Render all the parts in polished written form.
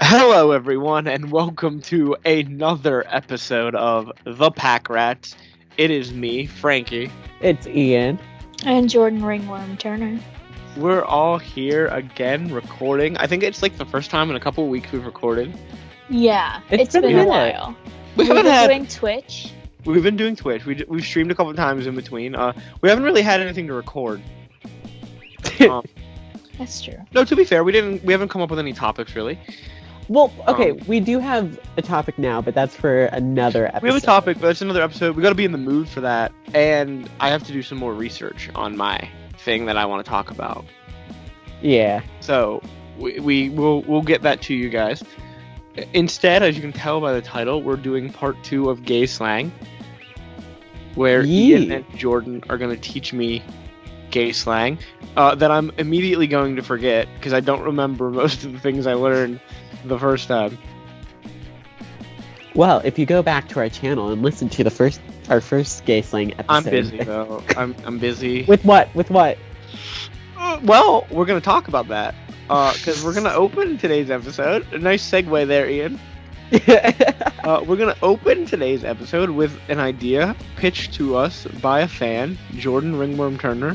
Hello, everyone, and welcome to another episode of the PACRats. It is me, Frankie. It's Ian. And Jordyn Ringworm Turner. We're all here again recording. I think it's like the first time in a couple of weeks we've recorded. Yeah, it's been a while. We've been doing Twitch. We've been doing Twitch. We've streamed a couple of times in between. We haven't really had anything to record. That's true. No, to be fair, we haven't come up with any topics really. Well, okay, we do have a topic now, but that's for another episode. We have a topic, but it's another episode. We got to be in the mood for that, and I have to do some more research on my thing that I want to talk about. Yeah. So we'll get that to you guys. Instead, as you can tell by the title, we're doing part 2 of Gay Slang, where Ian and Jordyn are going to teach me gay slang that I'm immediately going to forget because I don't remember most of the things I learned the first time. Well, if you go back to our channel and listen to our first gay slang episode. I'm busy though. I'm busy. With what? Well, we're gonna talk about that because we're gonna open today's episode. A nice segue there, Ian. We're gonna open today's episode with an idea pitched to us by a fan, Jordyn Ringworm Turner.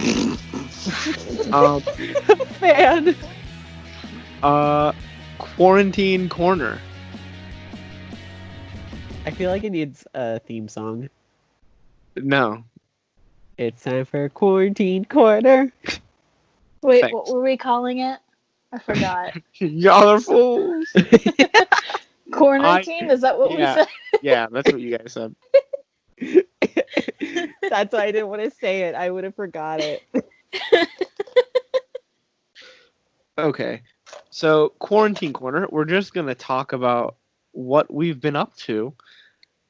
Fan. Quarantine Corner. I feel like it needs a theme song. No. It's time for Quarantine Corner. Wait, Thanks. what were we calling it? I forgot. Y'all are fools. Quarantine? Is that what we said? Yeah, that's what you guys said. That's why I didn't want to say it. I would have forgot it. Okay. So, Quarantine Corner, we're just going to talk about what we've been up to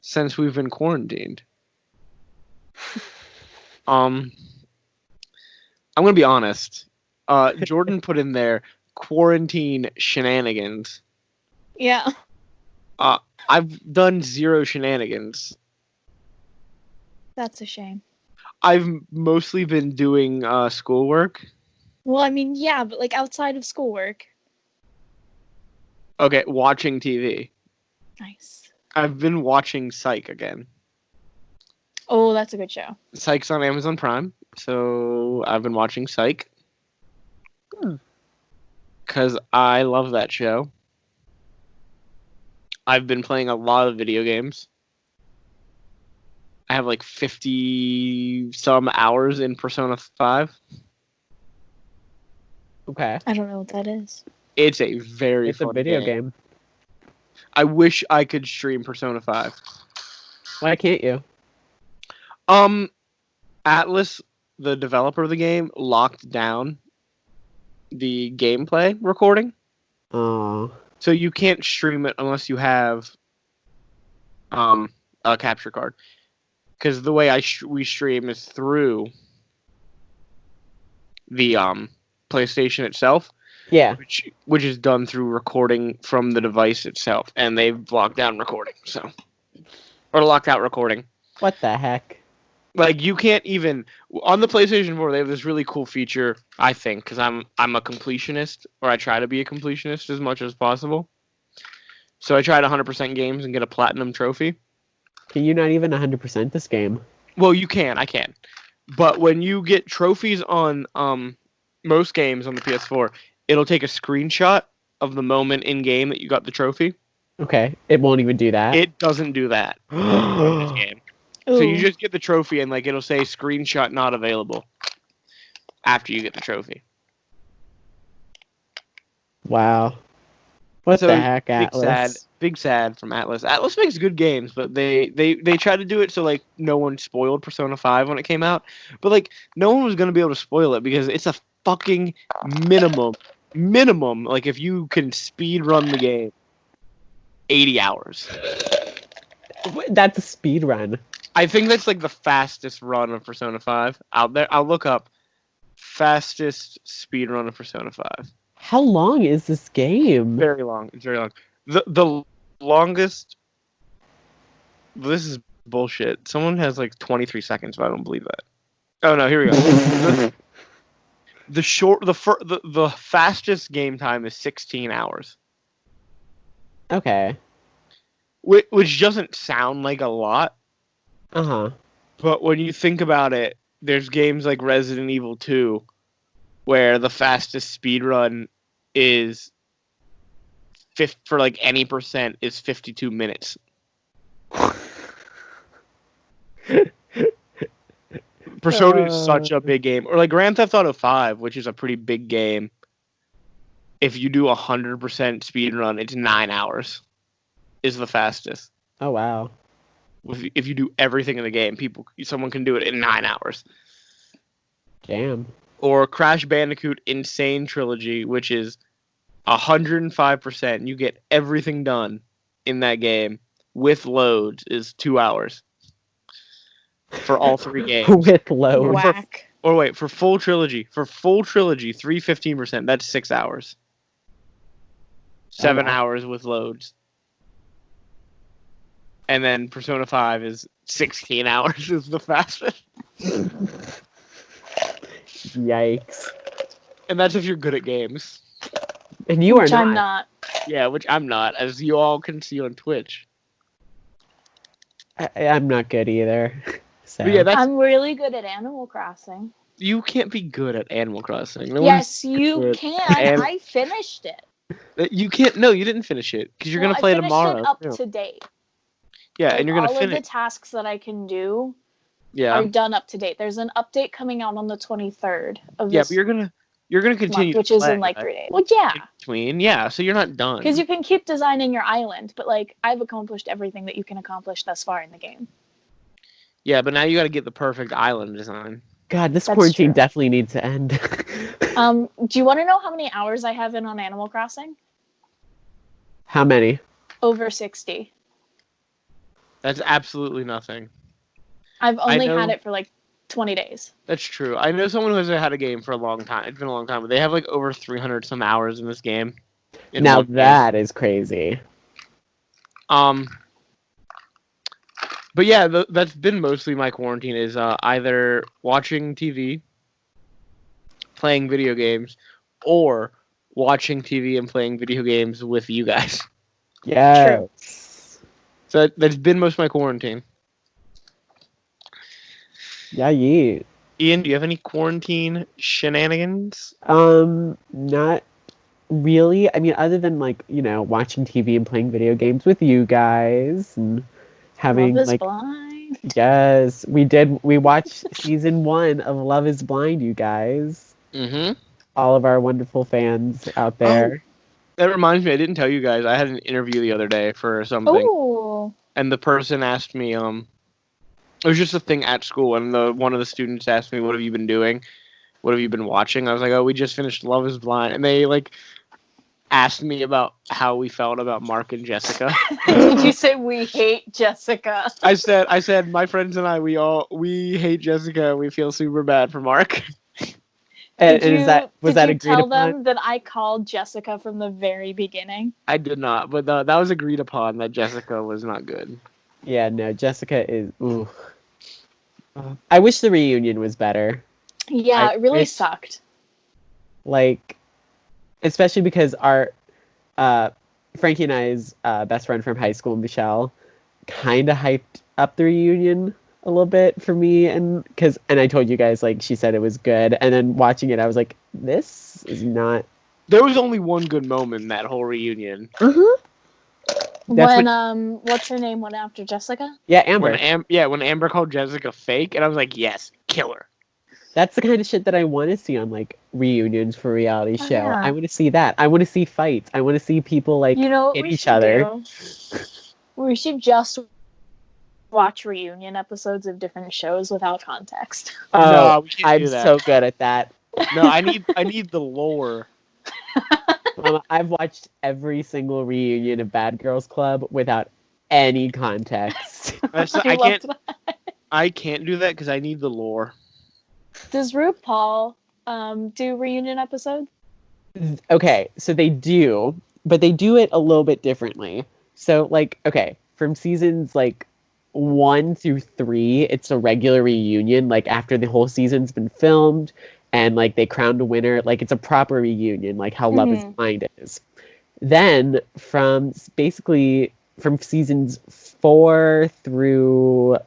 since we've been quarantined. I'm going to be honest. Jordyn put in there quarantine shenanigans. Yeah. I've done 0 shenanigans. That's a shame. I've mostly been doing schoolwork. Well, I mean, yeah, but like outside of schoolwork. Okay, watching TV. Nice. I've been watching Psych again. Oh, that's a good show. Psych's on Amazon Prime, so I've been watching Psych. Because I love that show. I've been playing a lot of video games. I have like 50-some hours in Persona 5. Okay. I don't know what that is. It's a very It's fun a video game. I wish I could stream Persona 5. Why can't you? Atlas, the developer of the game, locked down the gameplay recording. Oh. So you can't stream it unless you have a capture card. Because the way we stream is through the PlayStation itself. Yeah. Which is done through recording from the device itself, and they've locked down recording. Or locked out recording. What the heck? Like you can't even on the PlayStation 4. They have this really cool feature, I think, because I'm a completionist, or I try to be a completionist as much as possible. So I tried 100% games and get a platinum trophy. Can you not even 100% this game? Well, you can. I can. But when you get trophies on most games on the PS4, it'll take a screenshot of the moment in game that you got the trophy. Okay, it won't even do that. It doesn't do that in this game. So you just get the trophy and like it'll say screenshot not available after you get the trophy. Wow. What the heck, Atlas? Big sad from Atlas. Atlas makes good games, but they try to do it so like no one spoiled Persona 5 when it came out. But like no one was gonna be able to spoil it because it's a fucking minimum. Like if you can speed run the game, 80 hours. That's a speed run. I think that's like the fastest run of Persona 5 out there. I'll look up fastest speed run of Persona 5. How long is this game? Very long. It's very long. The longest. This is bullshit. Someone has like 23 seconds, but I don't believe that. Oh no, here we go. The fastest game time is 16 hours. Okay. Which doesn't sound like a lot, Uh-huh. but when you think about it, there's games like Resident Evil 2 where the fastest speed run is for like any percent is 52 minutes. Persona is such a big game. Or like Grand Theft Auto 5, which is a pretty big game. If you do 100% speed run, it's 9 hours is the fastest. Oh, wow. If you do everything in the game, someone can do it in 9 hours. Damn. Or Crash Bandicoot Insane Trilogy, which is 105%. You get everything done in that game with loads is 2 hours for all 3 games. With loads. Whack. For full trilogy, 315%, that's 6 hours. 7 hours with loads. And then Persona 5 is 16 hours is the fastest. Yikes. And that's if you're good at games. And you are Which not. I'm not. Yeah, which I'm not, as you all can see on Twitch. I'm not good either. So. But yeah, I'm really good at Animal Crossing. You can't be good at Animal Crossing. Yes, you can. I finished it. You can't. No, you didn't finish it because you're gonna play tomorrow. I finished it up to date. Yeah, and you're gonna finish. All of the tasks that I can do are done up to date. There's an update coming out on the 23rd of this. Yeah, but you're gonna continue, month, which is in like 3 days. Well, yeah. So you're not done. Because you can keep designing your island, but like I've accomplished everything that you can accomplish thus far in the game. Yeah, but now you got to get the perfect island design. God, this quarantine definitely needs to end. Do you want to know how many hours I have in on Animal Crossing? How many? Over 60. That's absolutely nothing. I've only had it for like 20 days. That's true. I know someone who has had a game for a long time. It's been a long time, but they have like over 300 some hours in this game. Now that is crazy. But yeah, that's been mostly my quarantine is either watching TV, playing video games, or watching TV and playing video games with you guys. Yeah. True. So that's been most of my quarantine. Yeah, yeah. Ian, do you have any quarantine shenanigans? Not really. I mean, other than like, watching TV and playing video games with you guys and having Love is like Blind. Yes, we did. We watched season 1 of Love is Blind, you guys. Mm-hmm. All of our wonderful fans out there. Oh, that reminds me, I didn't tell you guys. I had an interview the other day for something. Oh. And the person asked me, it was just a thing at school, and one of the students asked me, "What have you been doing? What have you been watching?" I was like, "Oh, we just finished Love is Blind," and they like asked me about how we felt about Mark and Jessica. Did you say we hate Jessica? I said my friends and I we hate Jessica. We feel super bad for Mark. And was that agreed upon? Tell them that I called Jessica from the very beginning? I did not, but that was agreed upon that Jessica was not good. Yeah, no, Jessica is. Ooh. I wish the reunion was better. Yeah, it really sucked. Like, especially because our Frankie and I's best friend from high school, Michelle, kind of hyped up the reunion a little bit for me, and I told you guys, like, she said it was good, and then watching it I was like, this is not. There was only one good moment in that whole reunion. Mm-hmm. What's her name went after Jessica? Yeah, Amber. When Amber called Jessica fake, and I was like, yes, kill her. That's the kind of shit that I want to see on like reunions for reality show. Yeah. I want to see that. I want to see fights. I want to see people like hit each other. We should just watch reunion episodes of different shows without context. Oh, no, we can't I'm do that. so good at that. No, I need the lore. I've watched every single reunion of Bad Girls Club without any context. I can't do that because I need the lore. Does RuPaul do reunion episodes? Okay, so they do, but they do it a little bit differently. So, like, okay, from seasons, like, 1 through 3, it's a regular reunion, like, after the whole season's been filmed, and, like, they crowned a winner. Like, it's a proper reunion, like how Love is Blind is. Then from seasons 4 through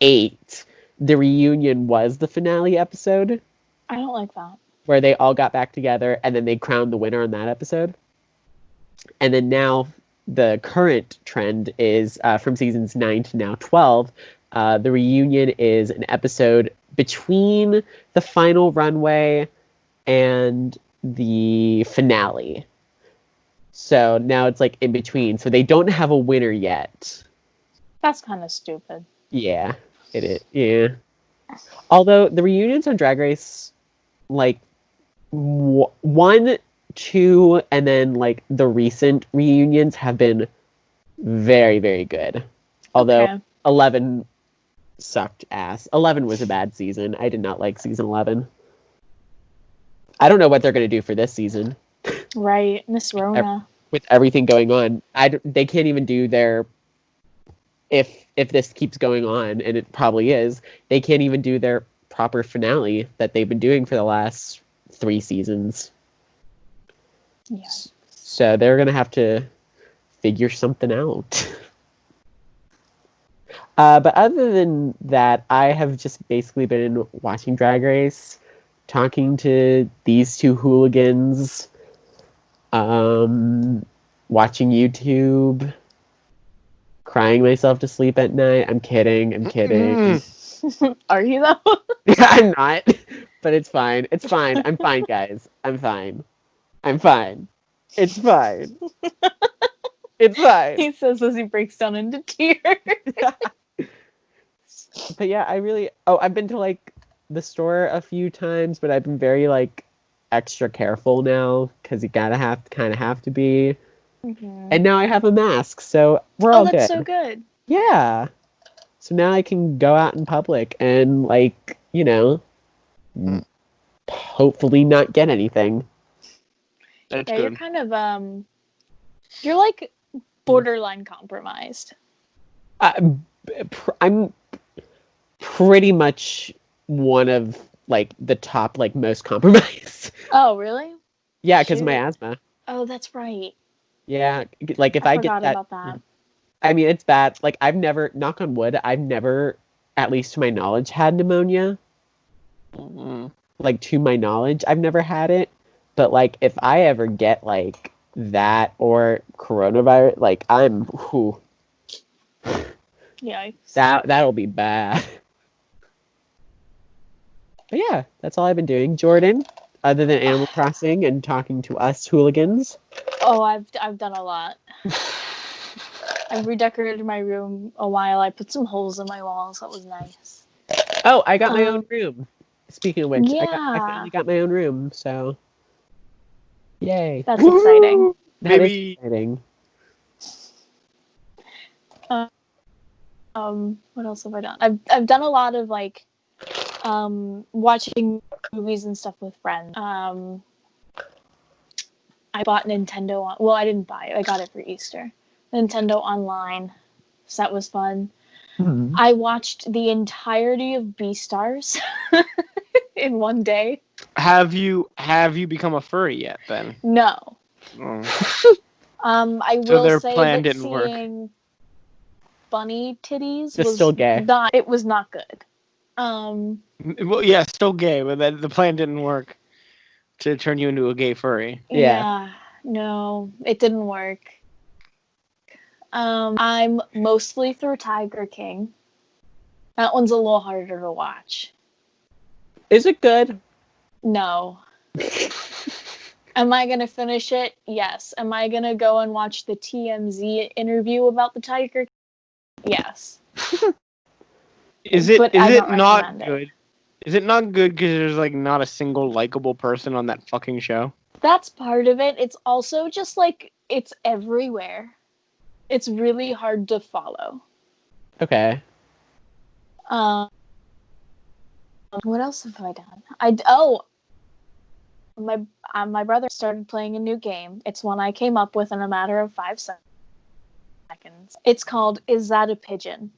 8, the reunion was the finale episode I don't like that. where they all got back together and then they crowned the winner on that episode. And then now the current trend is from seasons 9 to now 12. The reunion is an episode between the final runway and the finale. So now it's like in between. So they don't have a winner yet. That's kind of stupid. Yeah, it is. Yeah. Although the reunions on Drag Race, like 1, 2, and then like the recent reunions have been very, very good. Although Okay. 11 sucked ass. 11 was a bad season. I did not like season 11. I don't know what they're going to do for this season. Right, Miss Rona. With everything going on. They can't even do their... If this keeps going on, and it probably is, they can't even do their proper finale that they've been doing for the last 3 seasons. Yeah. So they're going to have to figure something out. But other than that, I have just basically been watching Drag Race, talking to these 2 hooligans, watching YouTube, crying myself to sleep at night. I'm kidding. Are you though? I'm not, but it's fine. It's fine. I'm fine, guys. I'm fine. It's fine. It's fine. He says as he breaks down into tears. But yeah, I've been to like the store a few times, but I've been very like extra careful now because you kind of have to be. Mm-hmm. And now I have a mask, so we're all good. Oh, that's so good. Yeah. So now I can go out in public and like, hopefully not get anything. That's Yeah, good. you're kind of you're like borderline compromised. I'm pretty much one of like the top like most compromised. Oh, really? Yeah, because Shoot. my asthma. Oh, that's right. Yeah, like if I get forgot that, about that. I mean it's bad. Like I've never, knock on wood, I've never, at least to my knowledge, had pneumonia. Mm-hmm. Like to my knowledge, I've never had it. But like if I ever get like that or coronavirus, like Yikes. that'll be bad. But yeah, that's all I've been doing. Jordyn, other than Animal Crossing and talking to us hooligans. Oh, I've done a lot. I redecorated my room a while. I put some holes in my walls. That was nice. Oh, I got my own room. Speaking of which, I Yeah. finally got my own room, so yay. That's exciting. That is Maybe- exciting. What else have I done? I've done a lot of like watching movies and stuff with friends. I bought Nintendo well, I didn't buy it. I got it for Easter. Nintendo Online. So that was fun. Mhm. I watched the entirety of Beastars in one day. Have you become a furry yet then? No. Oh. I So will their say plan that didn't work. seeing bunny titties They're was still gay. it was not good. Well, yeah, still gay, but the plan didn't work to turn you into a gay furry. Yeah. No, it didn't work. I'm mostly through Tiger King. That one's a little harder to watch. Is it good? No. Am I gonna finish it? Yes. Am I gonna go and watch the TMZ interview about the Tiger King? Yes. Is it But I don't not recommend it. good? Is it not good because there's like not a single likable person on that fucking show? That's part of it. It's also just like it's everywhere. It's really hard to follow. Okay. What else have I done? My brother started playing a new game. It's one I came up with in a matter of 5 seconds. It's called Is That a Pigeon?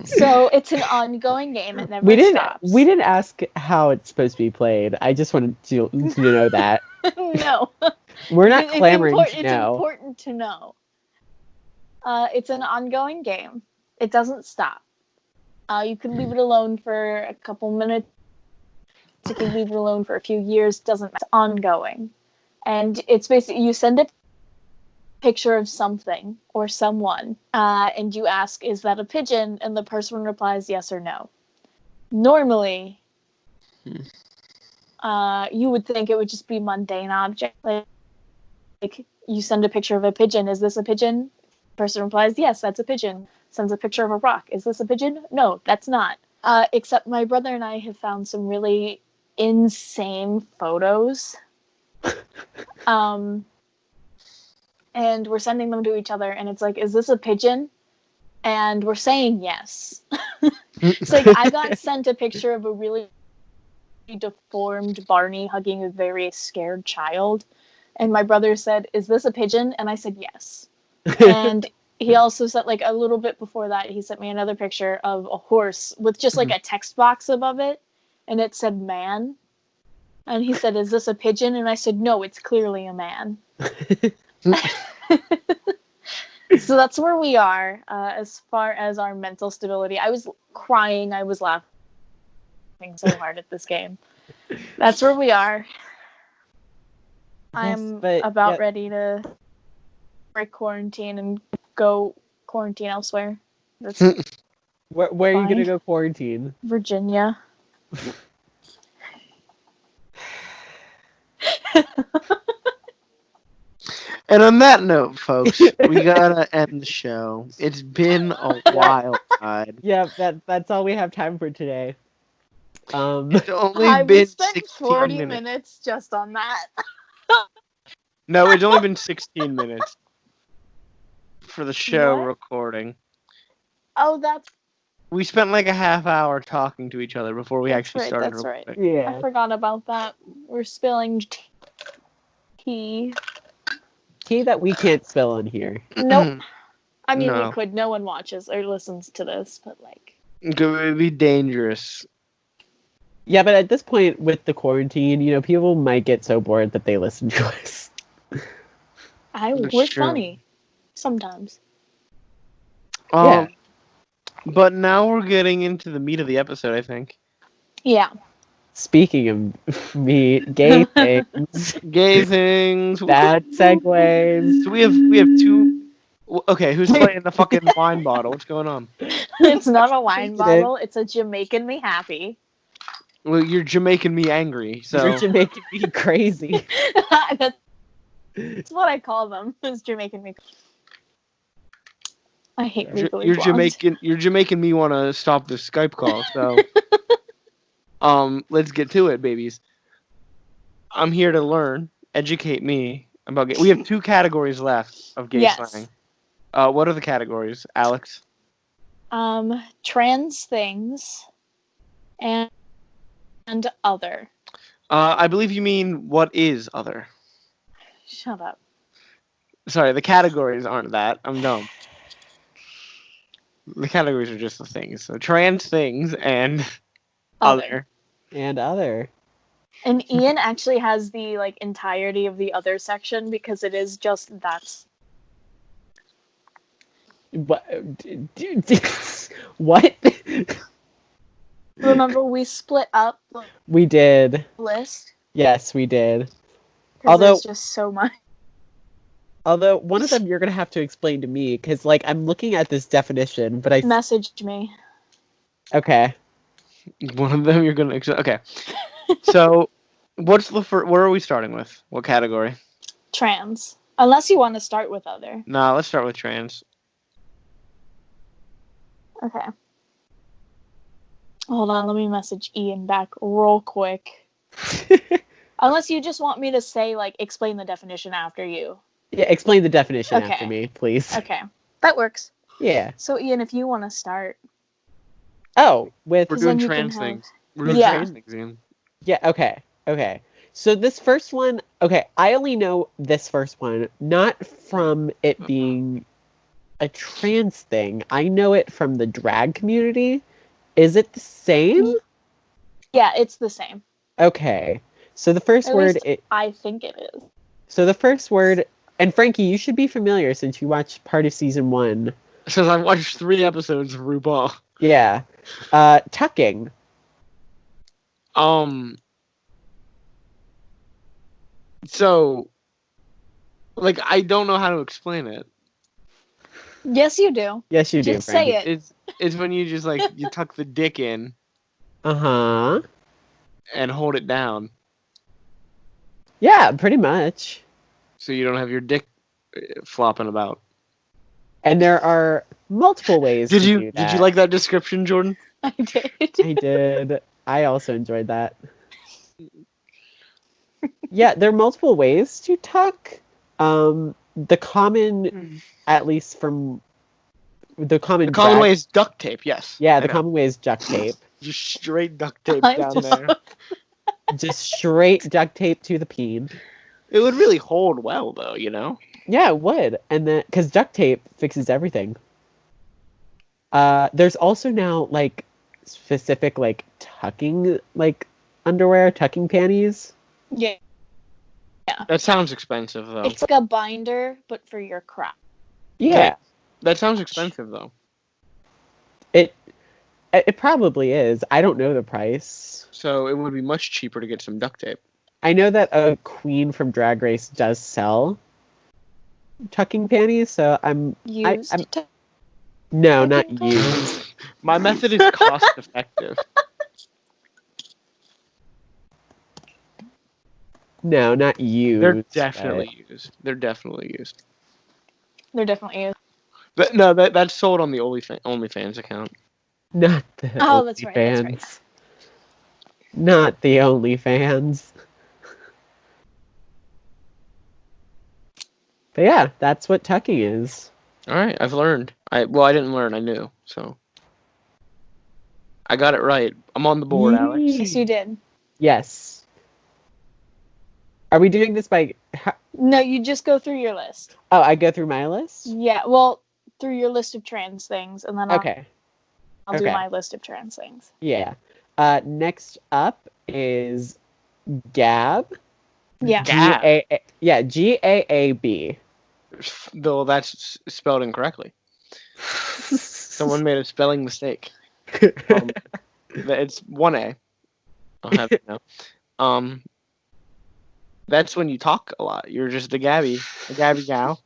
So it's an ongoing game. It never stops. We didn't ask how it's supposed to be played. I just wanted to know that. No. We're not clamoring to It's know. important to know. It's an ongoing game. It doesn't stop. You can leave it alone for a couple minutes. You can leave it alone for a few years. Doesn't matter. It's ongoing. And it's basically, you send a picture of something or someone, and you ask, is that a pigeon? And the person replies yes or no. Normally, you would think it would just be mundane object. Like you send a picture of a pigeon. Is this a pigeon? Person replies, yes, that's a pigeon. Sends a picture of a rock. Is this a pigeon? No, that's not. Except my brother and I have found some really insane photos. And we're sending them to each other, and it's like, is this a pigeon? And we're saying yes. It's like, I got sent a picture of a really deformed Barney hugging a very scared child. And my brother said, is this a pigeon? And I said yes. And he also sent, like, a little bit before that, he sent me another picture of a horse with just, like, a text box above it. And it said man. And he said, is this a pigeon? And I said, no, it's clearly a man. So that's where we are as far as our mental stability. I was crying. I was laughing so hard at this game. That's where we are. I'm ready to break quarantine and go quarantine elsewhere. That's where are you going to go quarantine? Virginia. And on that note, folks, we gotta end the show. It's been a wild ride. Yeah, that's all we have time for today. It's only been spent 16 40 minutes just on that. No, it's only been 16 minutes for the show What? recording. Oh, that's... We spent like a half hour talking to each other before we actually started recording. Right. Yeah. I forgot about that. We're spilling tea. Tea that we can't spill in here. Nope. I mean, No. we could. No one watches or listens to this, but like... It would be dangerous. Yeah, but at this point with the quarantine, people might get so bored that they listen to us. We're funny. Sometimes. Yeah. But now we're getting into the meat of the episode, I think. Yeah. Speaking of meat, gay things, Gay things. bad segues. So we have two. Okay, who's playing the fucking wine bottle? What's going on? It's not a wine bottle. It's a Jamaican Me Happy. Well, you're Jamaican me angry, so. You're Jamaican me crazy. That's what I call them. Is Jamaican Me. I hate legally You're blonde. You're Jamaican me want to stop this Skype call, so. Let's get to it, babies. I'm here to learn, educate me about gay. We have 2 categories left of gay slang. What are the categories, Alex? Trans things and other. I believe you mean what is other. Shut up. Sorry, the categories aren't that. I'm dumb. The categories are just the things. So trans things and other. And other. And Ian actually has the entirety of the other section because it is just that's. What? What? Remember, we split up the We did. list. Yes, we did. Although there's just so much. Although one of them you're gonna have to explain to me because I'm looking at this definition, but I Message me. Okay. One of them you're gonna. Okay. So, what's the first? Where are we starting with? What category? Trans. Unless you want to start with other. Nah, let's start with trans. Okay. Hold on, let me message Ian back real quick. Unless you just want me to say, explain the definition after you. Yeah, explain the definition after me, please. Okay. That works. Yeah. So, Ian, if you want to start. Oh, We're doing trans things. We're doing trans things, Ian. Yeah, okay. So this first one, I only know this first one, not from it being a trans thing. I know it from the drag community. Is it the same? Yeah, it's the same. Okay. So the first At word... least I think it is. So the first word... And Frankie, you should be familiar since you watched part of season 1. Since I've watched 3 episodes of RuPaul. Yeah. Tucking. So, like, I don't know how to explain it. Yes, you do. Yes, you do, Just Frankie. say it. It's when you just, like, you tuck the dick in Uh-huh. and hold it down. Yeah, pretty much. So you don't have your dick flopping about. And there are multiple ways to do that. Did you like that description, Jordyn? I did. I did. I also enjoyed that. Yeah, there are multiple ways to tuck. The common, at least from the common way is duct tape. Yes. Yeah, the common way is duct tape. Just straight duct tape I down know. there. Just straight duct tape to the peen. It would really hold well, though. You know. Yeah, it would, and then because duct tape fixes everything. There's also now like specific like tucking like underwear, tucking panties. Yeah. That sounds expensive, though. It's like a binder, but for your crotch. Yeah, Okay. That sounds expensive, though. it probably is. I don't know the price. So it would be much cheaper to get some duct tape. I know that a queen from Drag Race does sell tucking panties, so Used. no, not tucking panties? used. My method is cost effective. No, not used. They're definitely used. They're definitely used. They're definitely used. But no, that's sold on the OnlyFans account. Not the Oh, that's right, that's OnlyFans. right. Not the OnlyFans. But yeah, that's what tucking is. All right, I've learned. I didn't learn. I knew. So I got it right. I'm on the board, Alex. Yes, you did. Yes. Are we doing this by... No, you just go through your list. Oh, I go through my list? Yeah, well, through your list of trans things, and then I'll Okay. do Okay. my list of trans things. Yeah. Next up is Gab. Yeah. Gab. Gaab. Though that's spelled incorrectly. Someone made a spelling mistake. It's 1A. I'll have it now. That's when you talk a lot. You're just a gabby gal.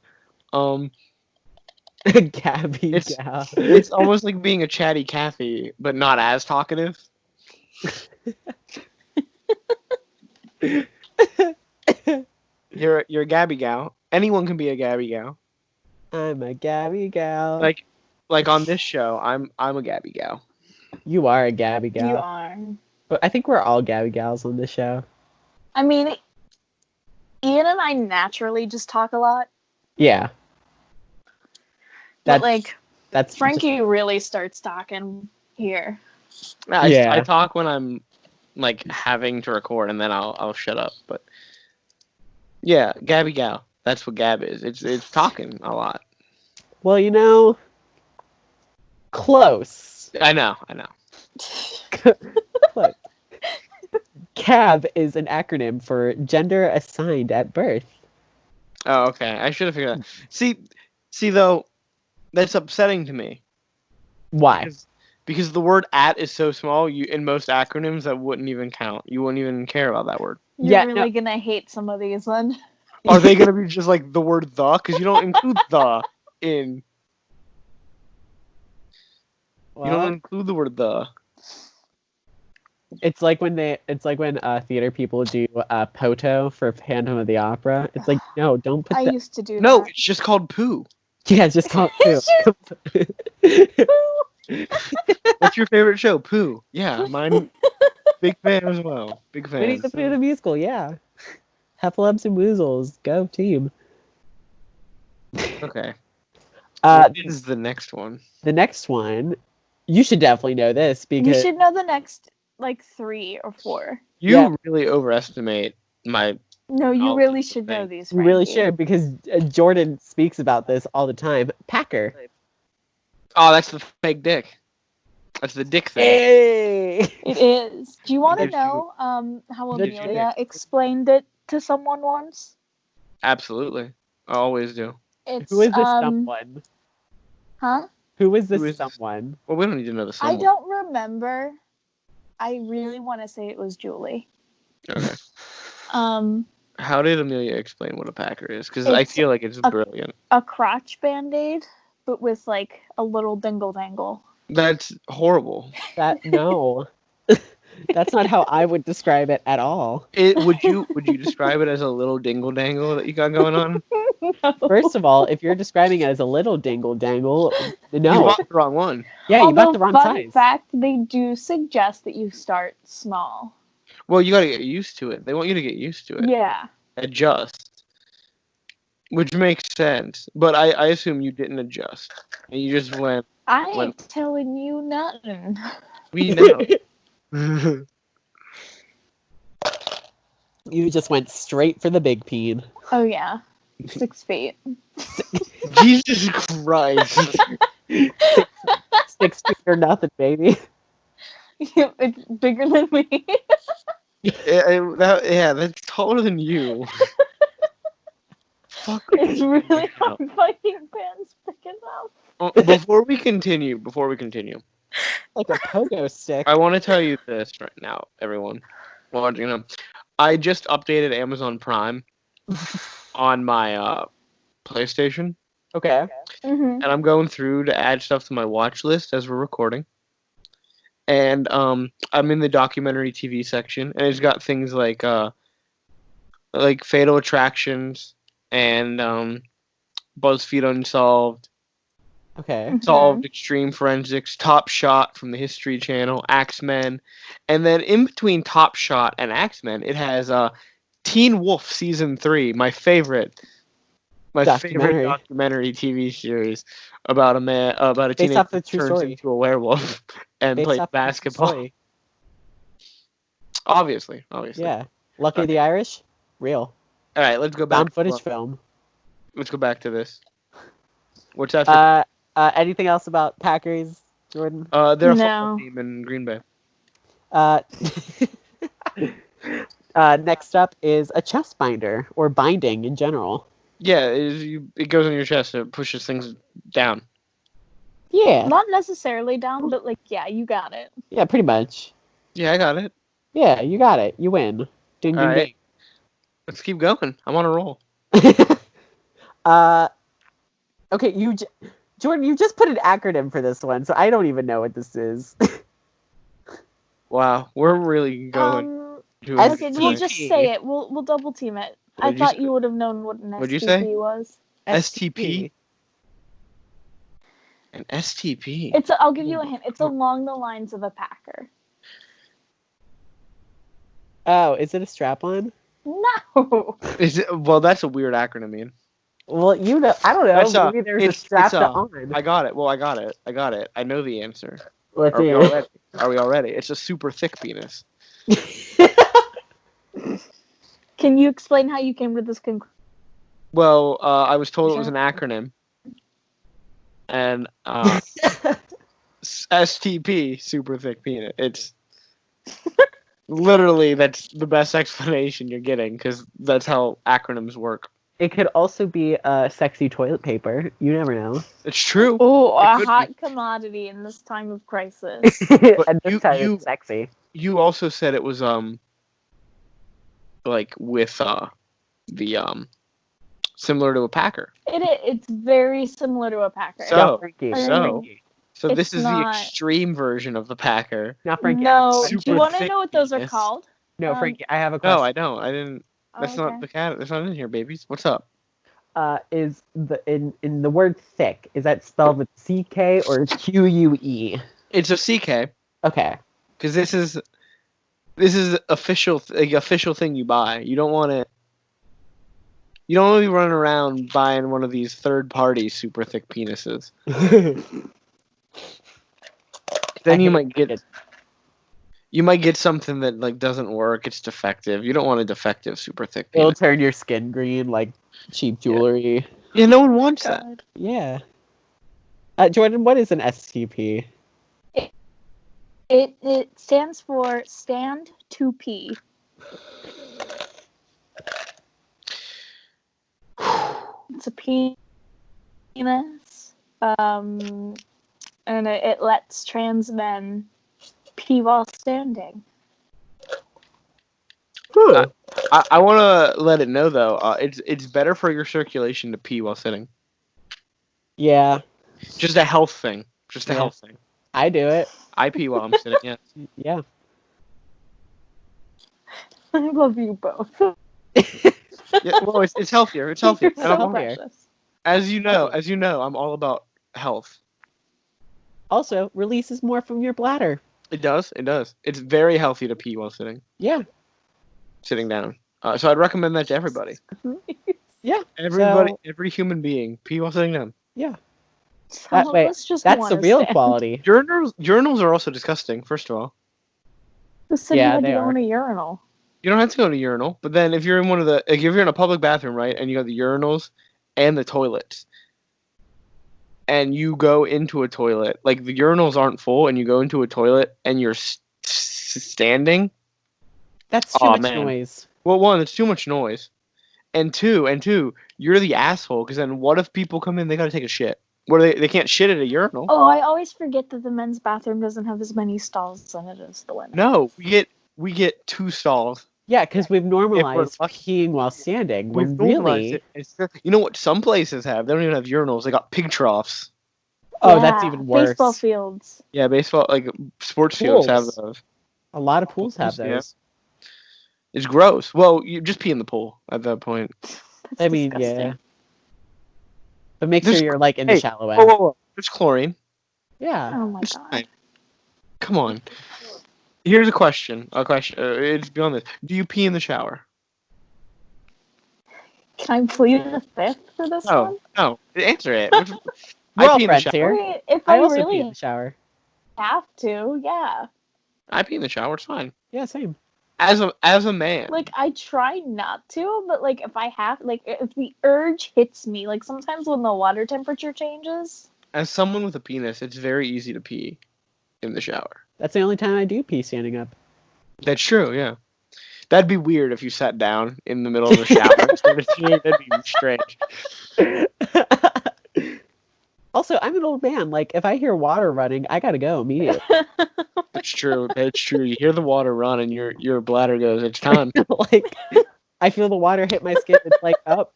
Gabby It's- gal. It's almost like being a chatty Cathy, but not as talkative. You're a gabby gal. Anyone can be a gabby gal. I'm a Gabby gal. Like on this show, I'm a gabby gal. You are a Gabby gal. You are. But I think we're all Gabby gals on this show. I mean, Ian and I naturally just talk a lot, Yeah. but like That's Frankie really starts talking here. Yeah. I talk when I'm like having to record, and then I'll shut up. But yeah, gabby gal. That's what gab is. It's talking a lot. Well, you know, close. I know. Close. CAB is an acronym for gender assigned at birth. Oh, okay. I should have figured that. See though, that's upsetting to me. Why? Because the word "at" is so small. In most acronyms, that wouldn't even count. You wouldn't even care about that word. You're Yeah, really gonna hate some of these then. Are they gonna be just like the word "the"? Because you don't include "the" in. You don't include the word "the." It's like when theater people do poto for Phantom of the Opera. It's like, no, don't put I that. used to do No, that. it's just called "poo." Yeah, just call it poo. What's your favorite show? Pooh. Yeah, mine. Big fan as well. Big fan. Winnie the Pooh the musical, yeah. Heffalumps and Woozles, go team. Okay. Uh, What is the next one? the next one, you should definitely know this You because should know the next like 3 or 4. You Yeah. really overestimate my No, you Oh, really that's the should know thing. these, You really Frankie. should, because Jordyn speaks about this all the time. Packer. Oh, that's the fake dick. That's the dick thing. Hey! It is. Do you want to Gives you- know how Gives you Amelia explained it to someone once? Absolutely. I always do. It's Who is this someone? huh? Who is this Who is this? someone? Well, we don't need to know the I someone. don't remember. I really want to say it was Julie. Okay. Um, How did Amelia explain what a Packer is? Because I It's feel like it's brilliant. a crotch band-aid, but with like a little dingle dangle. That's horrible. No. That's not how I would describe it at all. Would you describe it as a little dingle dangle that you got going on? First of all, if you're describing it as a little dingle dangle, You no. bought the wrong one. Yeah, you bought Although, the wrong fun size. fact, they do suggest that you start small. Well, you got to get used to it. They want you to get used to it. Yeah. Adjust. Which makes sense. But I assume you didn't adjust. And you just went, I ain't telling you nothing. we know. You just went straight for the big peen. Oh yeah. 6 feet. Jesus Christ. 6 feet or nothing, baby. It's bigger than me. That's taller than you. Fuck. It's really hard finding pants big enough. Before we continue, Like a pogo stick. I want to tell you this right now, everyone watching them. I just updated Amazon Prime on my PlayStation, Okay. Mm-hmm. and I'm going through to add stuff to my watch list as we're recording. And I'm in the documentary TV section, and it's got things like Fatal Attractions and BuzzFeed Unsolved, Okay. Solved Extreme Forensics, Top Shot from the History Channel, Axemen, and then in between Top Shot and Axemen, it has Teen Wolf Season 3, my favorite documentary TV series about a Based teenager off the who true turns story. into a werewolf and Based plays off the true basketball. story. Obviously. Yeah. Lucky the Irish? Real. All right, let's go back. Found footage film. Let's go back to this. What's that? Anything else about Packers, Jordyn? They're a No. football team in Green Bay. Next up is a chest binder, or binding in general. Yeah, it goes on your chest. It pushes things down. Yeah. Not necessarily down, but like, yeah, you got it. Yeah, pretty much. Yeah, I got it. Yeah, you got it. You win. Ding, All ding, right. Let's keep going. I'm on a roll. ding. Okay, Jordyn, you just put an acronym for this one, so I don't even know what this is. Wow, we're really going. to a Okay, point. we'll just say it. We'll double team it. I What'd you thought say? you would have known what an What'd you STP say? was. STP. An STP. I'll give you a hint. It's along the lines of a Packer. Oh, is it a strap-on? No. Is it? Well, that's a weird acronym, Ian. Well, you know, I don't know. That's Maybe there's a strap to on. I got it. Well, I got it. I know the answer. Let's Are we see. all ready? Are we all ready? It's a super thick penis. Can you explain how you came to this conclusion? Well, I was told it was an acronym. And STP, super thick penis. It's literally, that's the best explanation you're getting, because that's how acronyms work. It could also be sexy toilet paper. You never know. It's true. Oh, a could hot commodity in this time of crisis. And this time you- it's sexy. You also said it was like with the similar to a Packer. It's very similar to a Packer. So- Now, Frankie. so- So It's this is not- the extreme version of the Packer. Now, Frankie. No, do Super you want to thick know what those are penis. called? No, Frankie. I have a question. No, I don't. I didn't. That's not the cat. That's not in here, babies. What's up? Is the in the word thick? Is that spelled with CK or QUE? It's a CK, Okay. because this is official thing you buy. You don't want to. You don't want to be running around buying one of these third-party super thick penises. Then you might get. You might get something that like doesn't work. It's defective. You don't want a defective, super thick It'll penis. turn your skin green like cheap jewelry. Yeah, no one wants that. God. Yeah. Jordyn, what is an STP? It stands for stand to pee. It's a penis. And it lets trans men pee while standing. I want to let it know though. It's better for your circulation to pee while sitting. Yeah, Just a health thing. Just a Yeah. health thing. I do it. I pee while I'm sitting. Yeah. Yeah. I love you both. Yeah. Well, it's healthier. It's healthier. You're And I'm so all- precious. as you know, I'm all about health. Also, releases more from your bladder. It does. It does. It's very healthy to pee while Yeah. sitting down. So I'd recommend that to everybody. Yeah. Everybody, So- every human being, pee while sitting down. Yeah. Some of Wait, us just That's wanna the real stand. quality. Urinals are also disgusting. First of all, Who said Yeah, you had to they go are. in a urinal? you don't have to go to a urinal. But then if you're in if you're in a public bathroom, right, and you got the urinals and the toilets, and you go into a toilet, like the urinals aren't full, and you go into a toilet and you're standing. That's too Aw, much man. noise. Well, one, it's too much noise, and two, you're the asshole. Because then, what if people come in? They gotta take a shit. What they can't shit at a urinal. Oh, I always forget that the men's bathroom doesn't have as many stalls in it as the women's. No, we get 2 stalls. Yeah, because we've normalized lucky. peeing while standing. We've When normalized really, it. You know what some places have? They don't even have urinals. They got pig troughs. oh, that's even worse. Baseball fields. Yeah, baseball, like sports fields have Pools. those. A lot of pools have Yeah. those. It's gross. Well, you just pee in the pool at that point. That's I mean, disgusting. yeah. But make There's- sure you're like in the hey, shallow Whoa, end. whoa, whoa. There's chlorine. Yeah. Oh my It's god. fine. Come on. Here's a question. It's beyond this. Do you pee in the shower? Can I plead the fifth for this one? No. Answer it. We're all pee in the friends shower. here. Wait, if I I also pee in really the shower. have to, yeah. I pee in the shower. It's fine. Yeah, same. As a man. Like I try not to, but like if I have, like if the urge hits me, like sometimes when the water temperature changes. As someone with a penis, it's very easy to pee in the shower. That's the only time I do pee standing up. That's true, yeah. That'd be weird if you sat down in the middle of the shower and started peeing. That'd be strange. Also, I'm an old man. Like, if I hear water running, I gotta go immediately. That's true. That's true. You hear the water run and your bladder goes, it's time. Like, I feel the water hit my skin. It's like, up.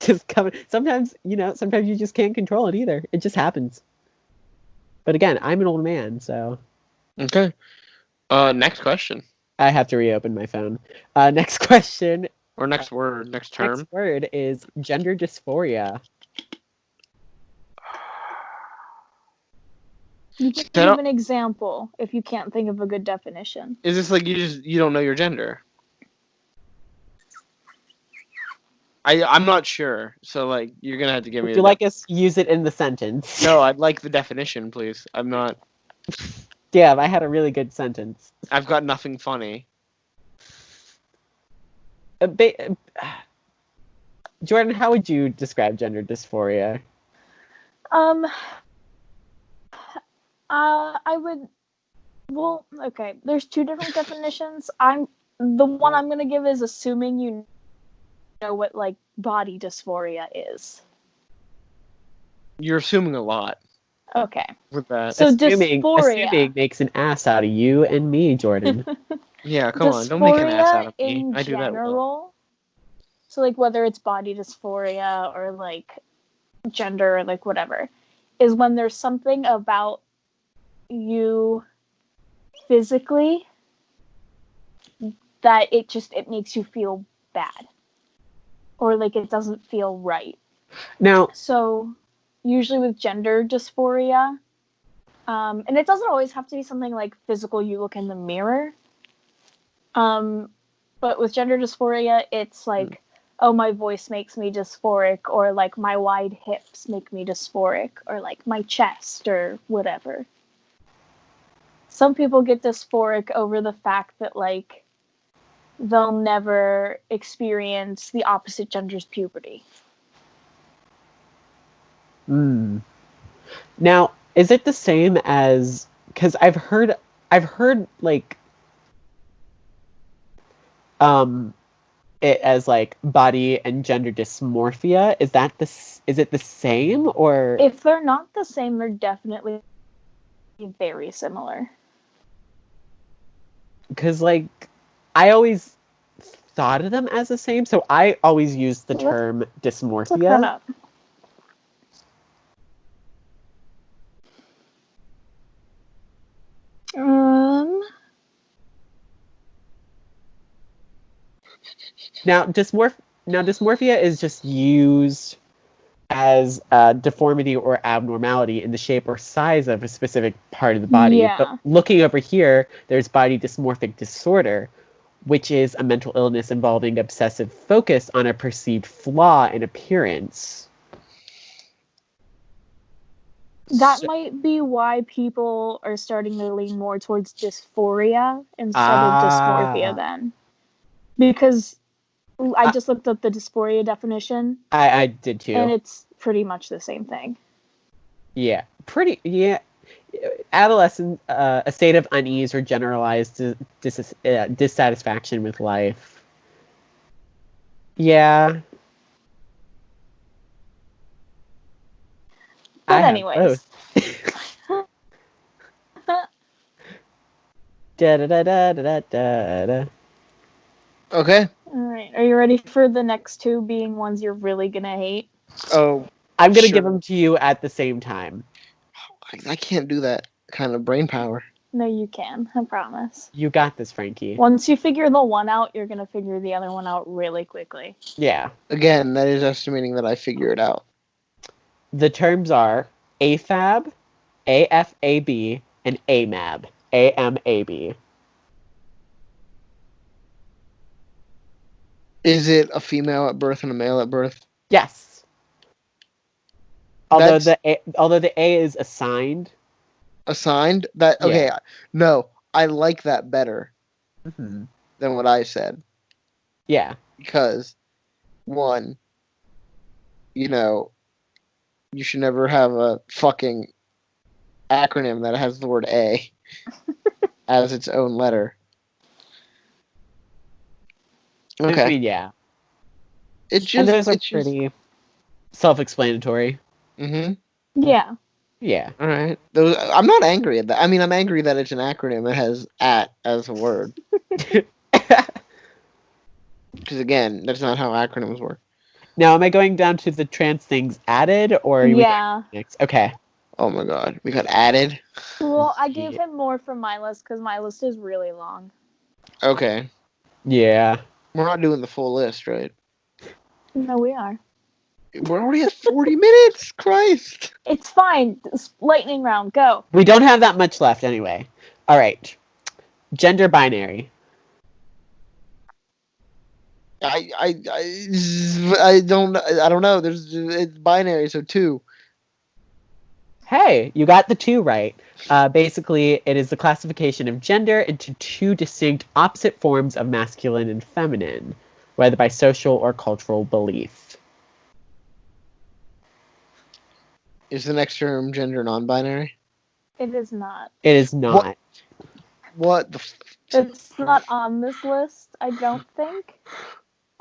Just coming. Sometimes you just can't control it either. It just happens. But again, I'm an old man, so Okay. Next question. I have to reopen my phone. Next question. Or next word, next term. Next word is gender dysphoria. You can give an example if you can't think of a good definition. Is this like you don't know your gender? I'm not sure, so like you're gonna have to give me. Would you like us to use it in the sentence? No, I'd like the definition, please. I'm not. Damn, I had a really good sentence. I've got nothing funny. Jordyn, how would you describe gender dysphoria? I would. Well, okay. There's 2 different definitions. The one I'm gonna give is assuming you know what like body dysphoria is. You're assuming a lot Okay. with that. So assuming dysphoria. makes an ass out of you and me, Jordyn. Yeah, come on, don't make an ass out of me. In I do that well. general, so like whether it's body dysphoria or like gender or like whatever, is when there's something about you physically that it makes you feel bad or like it doesn't feel right. Now, So usually with gender dysphoria, and it doesn't always have to be something like physical, you look in the mirror. But with gender dysphoria, it's like, oh, my voice makes me dysphoric, or like my wide hips make me dysphoric, or like my chest, or whatever. some people get dysphoric over the fact that, like, they'll never experience the opposite gender's puberty. Now, is it the same as, because I've heard like it as like body and gender dysmorphia. Is it the same, or If they're not the same, they're definitely very similar. because like I always thought of them as the same, so I always used the term Look that dysmorphia. up. Now dysmorphia is just used as deformity or abnormality in the shape or size of a specific part of the body. Yeah. But looking over here, there's body dysmorphic disorder, which is a mental illness involving obsessive focus on a perceived flaw in appearance. That might be why people are starting to lean more towards dysphoria instead of dysmorphia then. Because I just looked up the dysphoria definition. I did too. And it's pretty much the same thing. Yeah. Adolescent, a state of unease or generalized dissatisfaction with life. Yeah. But anyways. Okay. Alright, are you ready for the next two being ones you're really gonna hate? Oh, I'm gonna give them to you at the same time. I can't do that kind of brain power. No, you can. I promise. You got this, Frankie. Once you figure the one out, you're gonna figure the other one out really quickly. Yeah. Again, that is estimating that I figure it out. The terms are AFAB, AFAB, and AMAB. AMAB. Is it a female at birth and a male at birth? Yes. Although the A is assigned. Assigned? That okay. Yeah. No, I like that better than what I said. Yeah. Because, one, you should never have a fucking acronym that has the word A as its own letter. Okay. I mean, yeah. And those are pretty self-explanatory. Mm-hmm. Yeah. Yeah. All right. I'm not angry at that. I mean, I'm angry that it's an acronym that has "at" as a word. Because again, that's not how acronyms work. Now, am I going down to the trans things added, or are we next? Okay. Oh my god, we got added. Well, I gave him more from my list because my list is really long. Okay. Yeah. We're not doing the full list, right? No, we are. We're already at 40 minutes. Christ. It's fine. Lightning round, go. We don't have that much left anyway. All right. Gender binary. I don't know. It's binary, so 2. Hey, you got the 2 right. Basically, it is the classification of gender into 2 distinct opposite forms of masculine and feminine, whether by social or cultural belief. Is the next term gender non-binary? It is not. It is not. What the? It's not on this list, I don't think.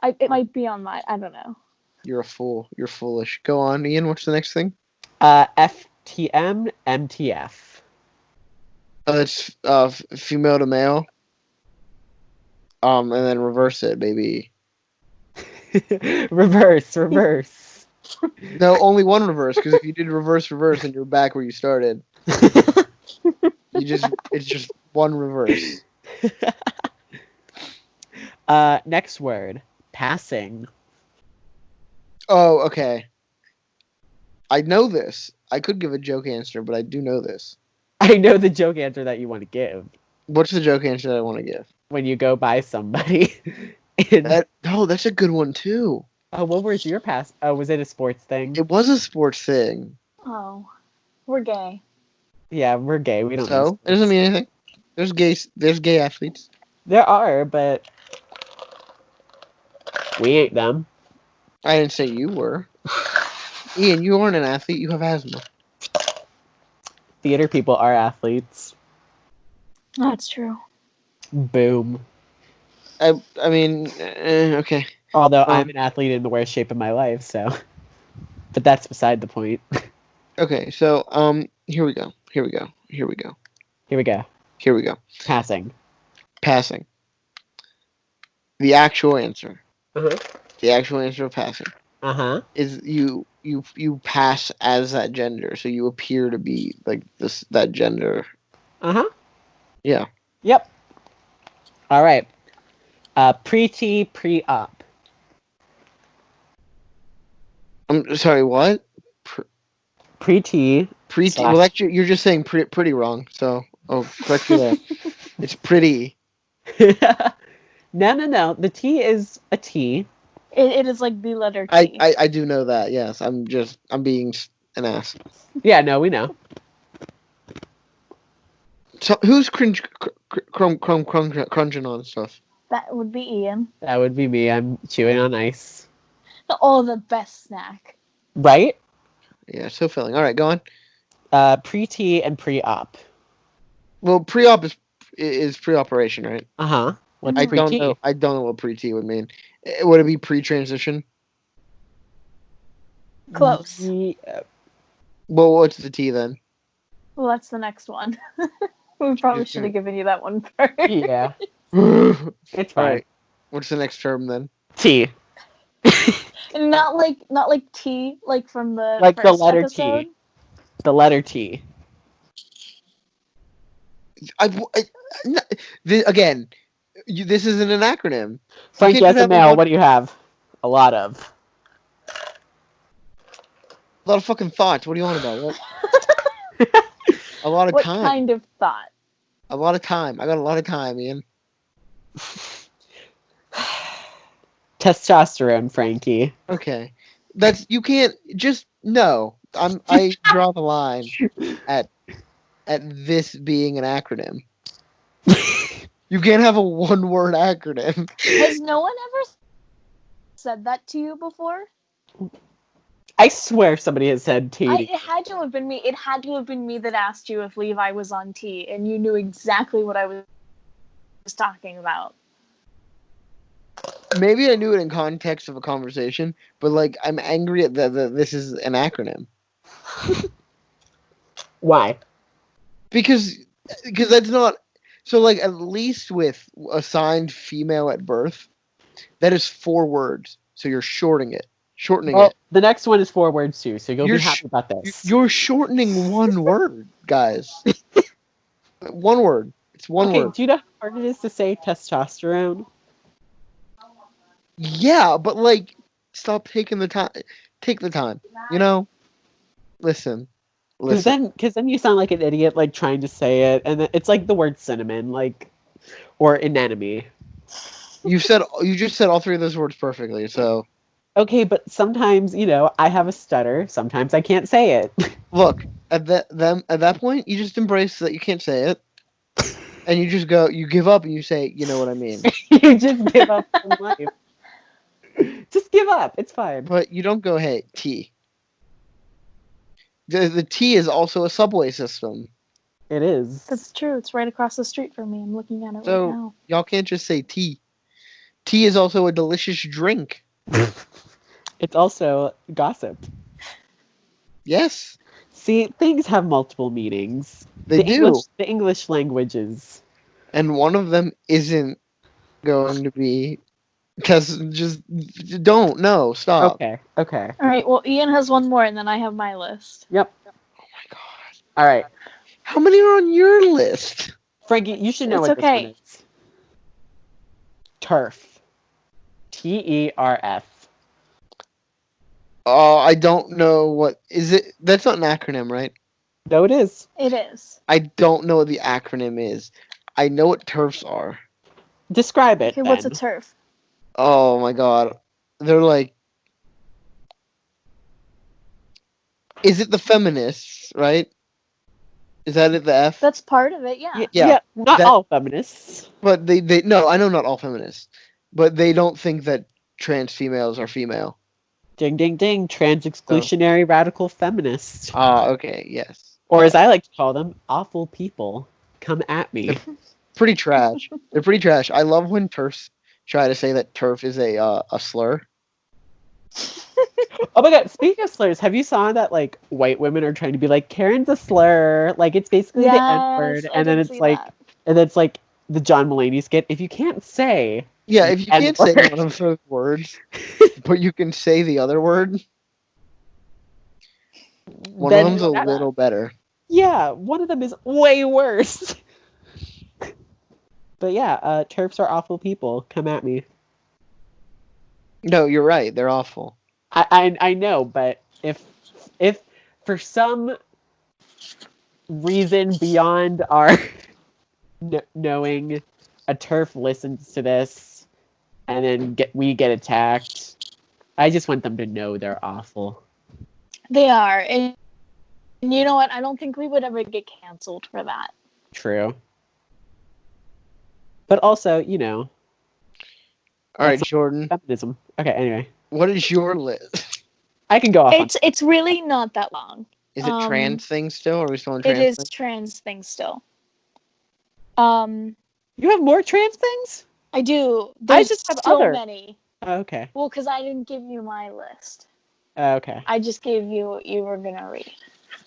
It might be on mine. I don't know. You're a fool. You're foolish. Go on, Ian. What's the next thing? FTM, MTF. It's female to male. And then reverse it, baby. reverse. No, only one reverse. Because if you did reverse, and you're back where you started. It's just one reverse. Next word, passing. Oh, okay. I know this. I could give a joke answer, but I do know this. I know the joke answer that you want to give. What's the joke answer that I want to give? When you go by somebody. That's a good one too. Oh, what was your pass? Oh, was it a sports thing? It was a sports thing. Oh, we're gay. Yeah, we're gay. We don't. So it doesn't mean anything. There's gay athletes. There are, but we ain't them. I didn't say you were. Ian, you aren't an athlete. You have asthma. Theater people are athletes. That's true. Boom. I mean, okay. Although I'm an athlete in the worst shape of my life, so. But that's beside the point. Okay, so here we go. Here we go. Here we go. Here we go. Here we go. Passing. Passing. The actual answer. Uh-huh. The actual answer of passing. Uh-huh. Is you pass as that gender, so you appear to be like that gender. Uh-huh. Yeah. Yep. All right. Pre-T, pre-op. I'm sorry. What? Pre-T. Pretty. Well, actually, you're just saying pretty wrong. So, correct you there. It's pretty. No. The T is a T. It is like the letter T. I do know that. Yes. I'm being an ass. Yeah, no, we know. So who's crunching on stuff? That would be Ian. That would be me. I'm chewing on ice. Oh, the best snack. Right? Yeah, so filling. All right, go on. Pre-T and pre-op. Well, pre-op is pre-operation, right? Uh-huh. What's I pre-T? don't know. I don't know what pre-T would mean. Would it be pre-transition? Close. Yeah. Well, what's the T then? Well, that's the next one. We probably should have given you that one first. Yeah. It's fine. Right. What's the next term then? T. Not like T, like from the Like the first letter episode. T. The letter T. Again, this isn't an acronym. Frankie, as a male, what do you have? A lot of. A lot of fucking thoughts. What do you want about? What? A lot of What time. kind of thought? A lot of time. I got a lot of time, Ian. Testosterone, Frankie. Okay. You can't just no. I draw the line at this being an acronym. You can't have a one-word acronym. Has no one ever said that to you before? I swear somebody has said T. It had to have been me. It had to have been me that asked you if Levi was on T, and you knew exactly what I was talking about. Maybe I knew it in context of a conversation, but like I'm angry at that this is an acronym. Why? Because that's not so. Like at least with assigned female at birth, that is 4 words. So you're shortening it. The next one is 4 words too, so you'll be happy about this. You're shortening 1 word, guys. 1 word. It's one word. Do you know how hard it is to say testosterone? Yeah, but like, stop taking the time. Take the time. You know. Listen. Because then you sound like an idiot, like trying to say it, and it's like the word cinnamon, like, or anemone. You just said all 3 of those words perfectly. So. Okay, but sometimes, I have a stutter. Sometimes I can't say it. Look, at that point, you just embrace that you can't say it, and you just you give up, and you say, you know what I mean. You just give up on life. Just give up. It's fine. But you don't go, hey, T. The T is also a subway system. It is. That's true. It's right across the street from me. I'm looking at it right now. Y'all can't just say T. Tea is also a delicious drink. It's also gossip. Yes. See, things have multiple meanings. They do. The English languages. And one of them isn't going to be... Because just don't. No, stop. Okay. All right, well, Ian has one more, and then I have my list. Yep. Oh my god. All right. How many are on your list? Frankie, you should know what this one is. Turf. TERF. Oh, I don't know what... Is it... That's not an acronym, right? No, it is. It is. I don't know what the acronym is. I know what turfs are. Describe it, Okay, what's a turf? Oh my god. They're like... Is it the feminists, right? Is that it, the F? That's part of it, yeah. Yeah, not all feminists. But they no, I know not all feminists, but they don't think that trans females are female. Ding, ding, ding. Trans exclusionary radical feminists. Okay, yes. Or as I like to call them, awful people. Come at me. They're pretty trash. They're pretty trash. I love when TERFs try to say that TERF is a slur. Oh my god, speaking of slurs, have you saw that like white women are trying to be like, Karen's a slur, like it's basically the N-word, and then it's like the John Mulaney skit, if you can't say if you can't say N-word. one of those words, but you can say the other word, one of them's a little better. Yeah, one of them is way worse. But yeah, TERFs are awful people. Come at me. No, you're right. They're awful. I know, but if for some reason beyond our knowing, a TERF listens to this and then we get attacked, I just want them to know they're awful. They are, and you know what? I don't think we would ever get canceled for that. True. But also, you know. All right, Jordyn. Feminism. Okay, anyway. What is your list? I can go off. It's really not that long. Is it trans thing still, or are we still on trans? It is thing? trans thing still. You have more trans things? I do. There's I just have so other. many. Oh, okay. Well, because I didn't give you my list. Okay. I just gave you what you were gonna read.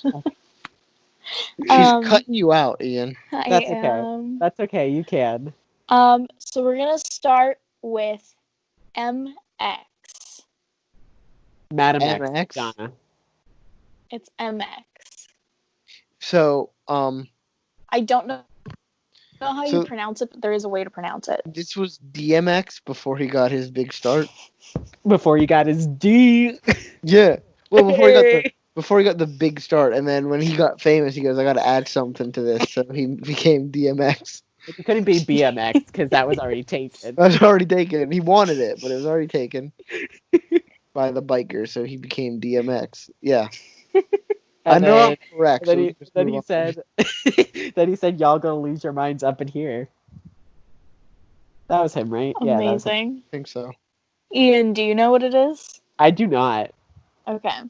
She's cutting you out, Ian. That's okay. That's okay. You can. So we're gonna start with MX. Madam MX? X. Donna. It's MX. So, I don't know how you pronounce it, but there is a way to pronounce it. This was DMX before he got his big start. Before he got his D. Yeah. Well, before he got the big start, and then when he got famous, he goes, "I got to add something to this," so he became DMX. It couldn't be BMX because that was already taken. That was already taken. He wanted it, but it was already taken by the bikers, so he became DMX. Yeah. I know I'm correct. Then he said, then he said, "Y'all gonna lose your minds up in here." That was him, right? Amazing. Yeah, that was him. I think so. Ian, do you know what it is? I do not. Okay.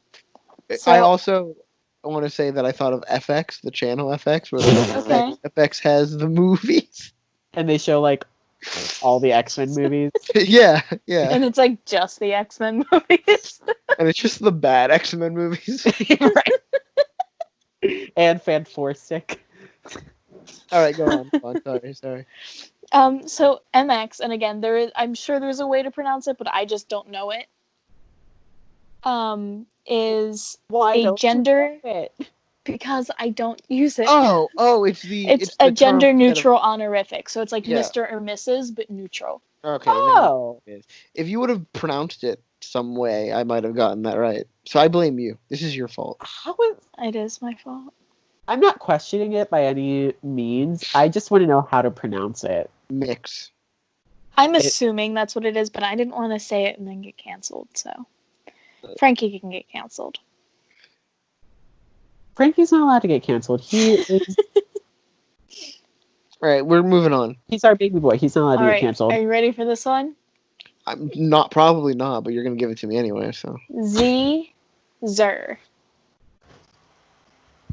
So, I also want to say that I thought of FX, the channel FX, where FX has the movies. And they show, like, all the X-Men movies. Yeah. And it's, like, just the X-Men movies. And it's just the bad X-Men movies. Right. And Fantastic. All right, go on. Sorry. So MX, and again, I'm sure there's a way to pronounce it, but I just don't know it. Is a gender because I don't use it. Oh, it's a gender neutral honorific, so it's like Mr. or Mrs. but neutral. Okay. Oh. If you would have pronounced it some way, I might have gotten that right. So I blame you. This is your fault. It is my fault. I'm not questioning it by any means. I just want to know how to pronounce it. Mix. I'm assuming that's what it is, but I didn't want to say it and then get canceled, so Frankie can get canceled. Frankie's not allowed to get canceled. He is... All right, we're moving on. He's our baby boy. He's not allowed to get canceled. Are you ready for this one? I'm probably not, but you're going to give it to me anyway, so. Zer.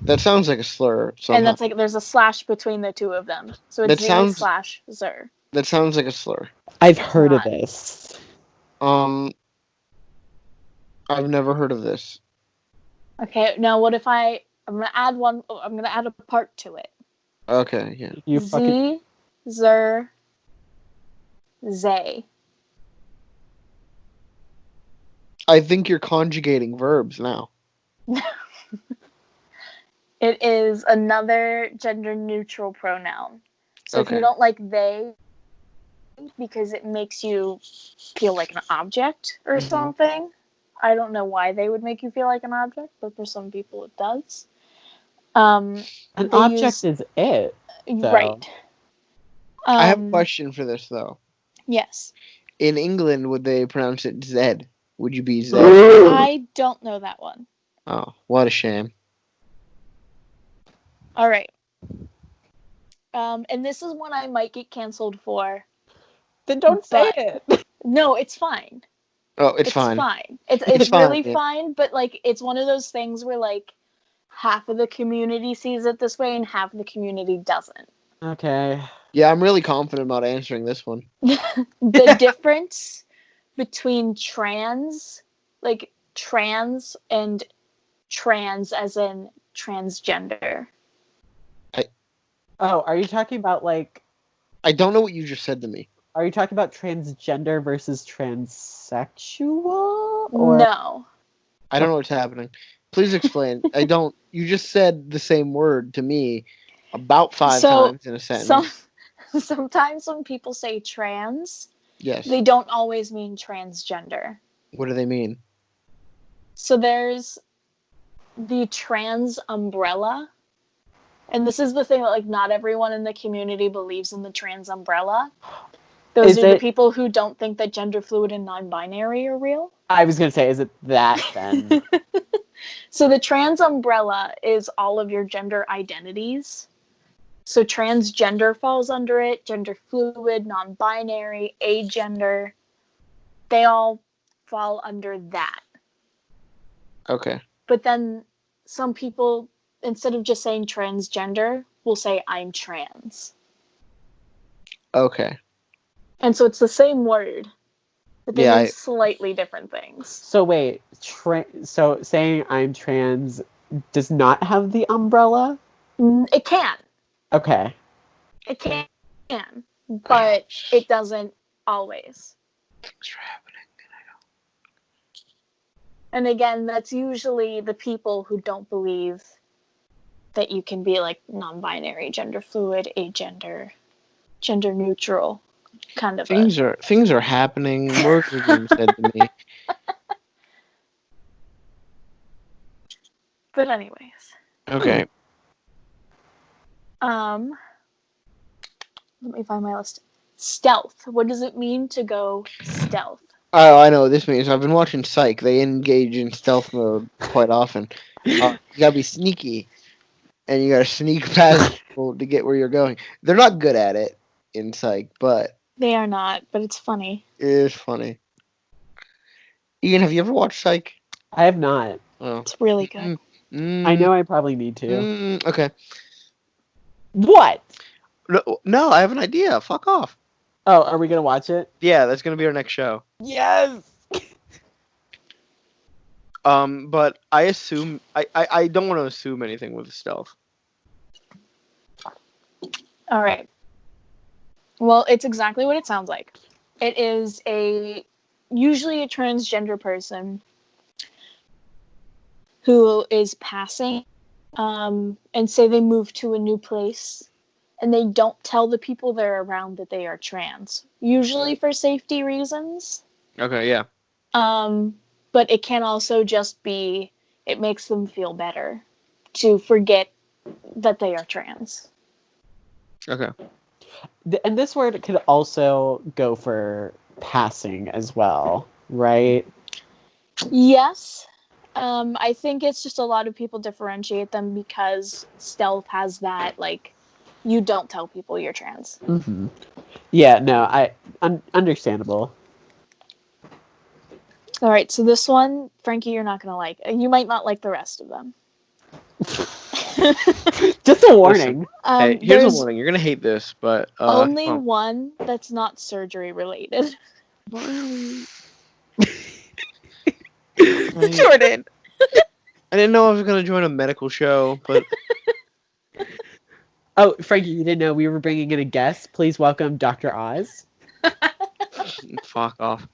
That sounds like a slur. Somehow. And that's like, there's a slash between the two of them. So it's /Zer. That sounds like a slur. I've heard of this. I've never heard of this. Okay, now what if I'm gonna add a part to it. Okay, yeah. Zer, Zay. I think you're conjugating verbs now. It is another gender neutral pronoun. So if you don't like they, because it makes you feel like an object or something, I don't know why they would make you feel like an object, but for some people it does. An object is it. So. Right. I have a question for this, though. Yes. In England, would they pronounce it Zed? Would you be Zed? I don't know that one. Oh, what a shame. All right. And this is one I might get canceled for. Then don't say But- it. No, it's fine. Oh, it's fine. It's fine, really yeah. fine, but like it's one of those things where like half of the community sees it this way and half of the community doesn't. Okay. Yeah, I'm really confident about answering this one. The difference between trans and trans as in transgender. Oh, are you talking about like? I don't know what you just said to me. Are you talking about transgender versus transsexual? Or No. I don't know what's happening. Please explain. I don't. You just said the same word to me about 5 times in a sentence. Sometimes when people say trans, Yes. they don't always mean transgender. What do they mean? So there's the trans umbrella. And this is the thing that like not everyone in the community believes in the trans umbrella. Those are the people who don't think that gender fluid and non-binary are real. I was gonna say, is it that then? So the trans umbrella is all of your gender identities. So transgender falls under it, gender fluid, non-binary, agender. They all fall under that. Okay. But then some people, instead of just saying transgender, will say I'm trans. Okay. And so it's the same word, but they mean slightly different things. So wait, so saying I'm trans does not have the umbrella? It can. Okay. It can, but it doesn't always. Things are happening. And again, that's usually the people who don't believe that you can be like non-binary, gender fluid, agender, gender neutral, kind of. Things are happening. Words are being said to me. But anyways. Okay. Let me find my list. Stealth. What does it mean to go stealth? Oh, I know what this means. I've been watching Psych. They engage in stealth mode quite often. You gotta be sneaky, and you gotta sneak past people to get where you're going. They're not good at it in Psych, but they are not. But it's funny. It is funny. Ian, have you ever watched Psych? I have not. Oh. It's really good. I know I probably need to. Okay. What? No, I have an idea. Fuck off. Oh, are we gonna watch it? Yeah, that's gonna be our next show. Yes. But I assume I don't want to assume anything with stealth. All right. Well, it's exactly what it sounds like. It is usually a transgender person who is passing, and say they move to a new place, and they don't tell the people they're around that they are trans. Usually for safety reasons. Okay, yeah. But it can also just be, it makes them feel better to forget that they are trans. Okay. And this word could also go for passing as well, right? Yes. I think it's just a lot of people differentiate them because stealth has that, like, you don't tell people you're trans. Mm-hmm. Yeah, no, understandable. All right, so this one, Frankie, you're not going to like. You might not like the rest of them. Just a warning. Hey, here's a warning. You're going to hate this, but... only one that's not surgery related. Jordyn! I didn't know I was going to join a medical show, but... Oh, Frankie, you didn't know we were bringing in a guest? Please welcome Dr. Oz. Fuck off.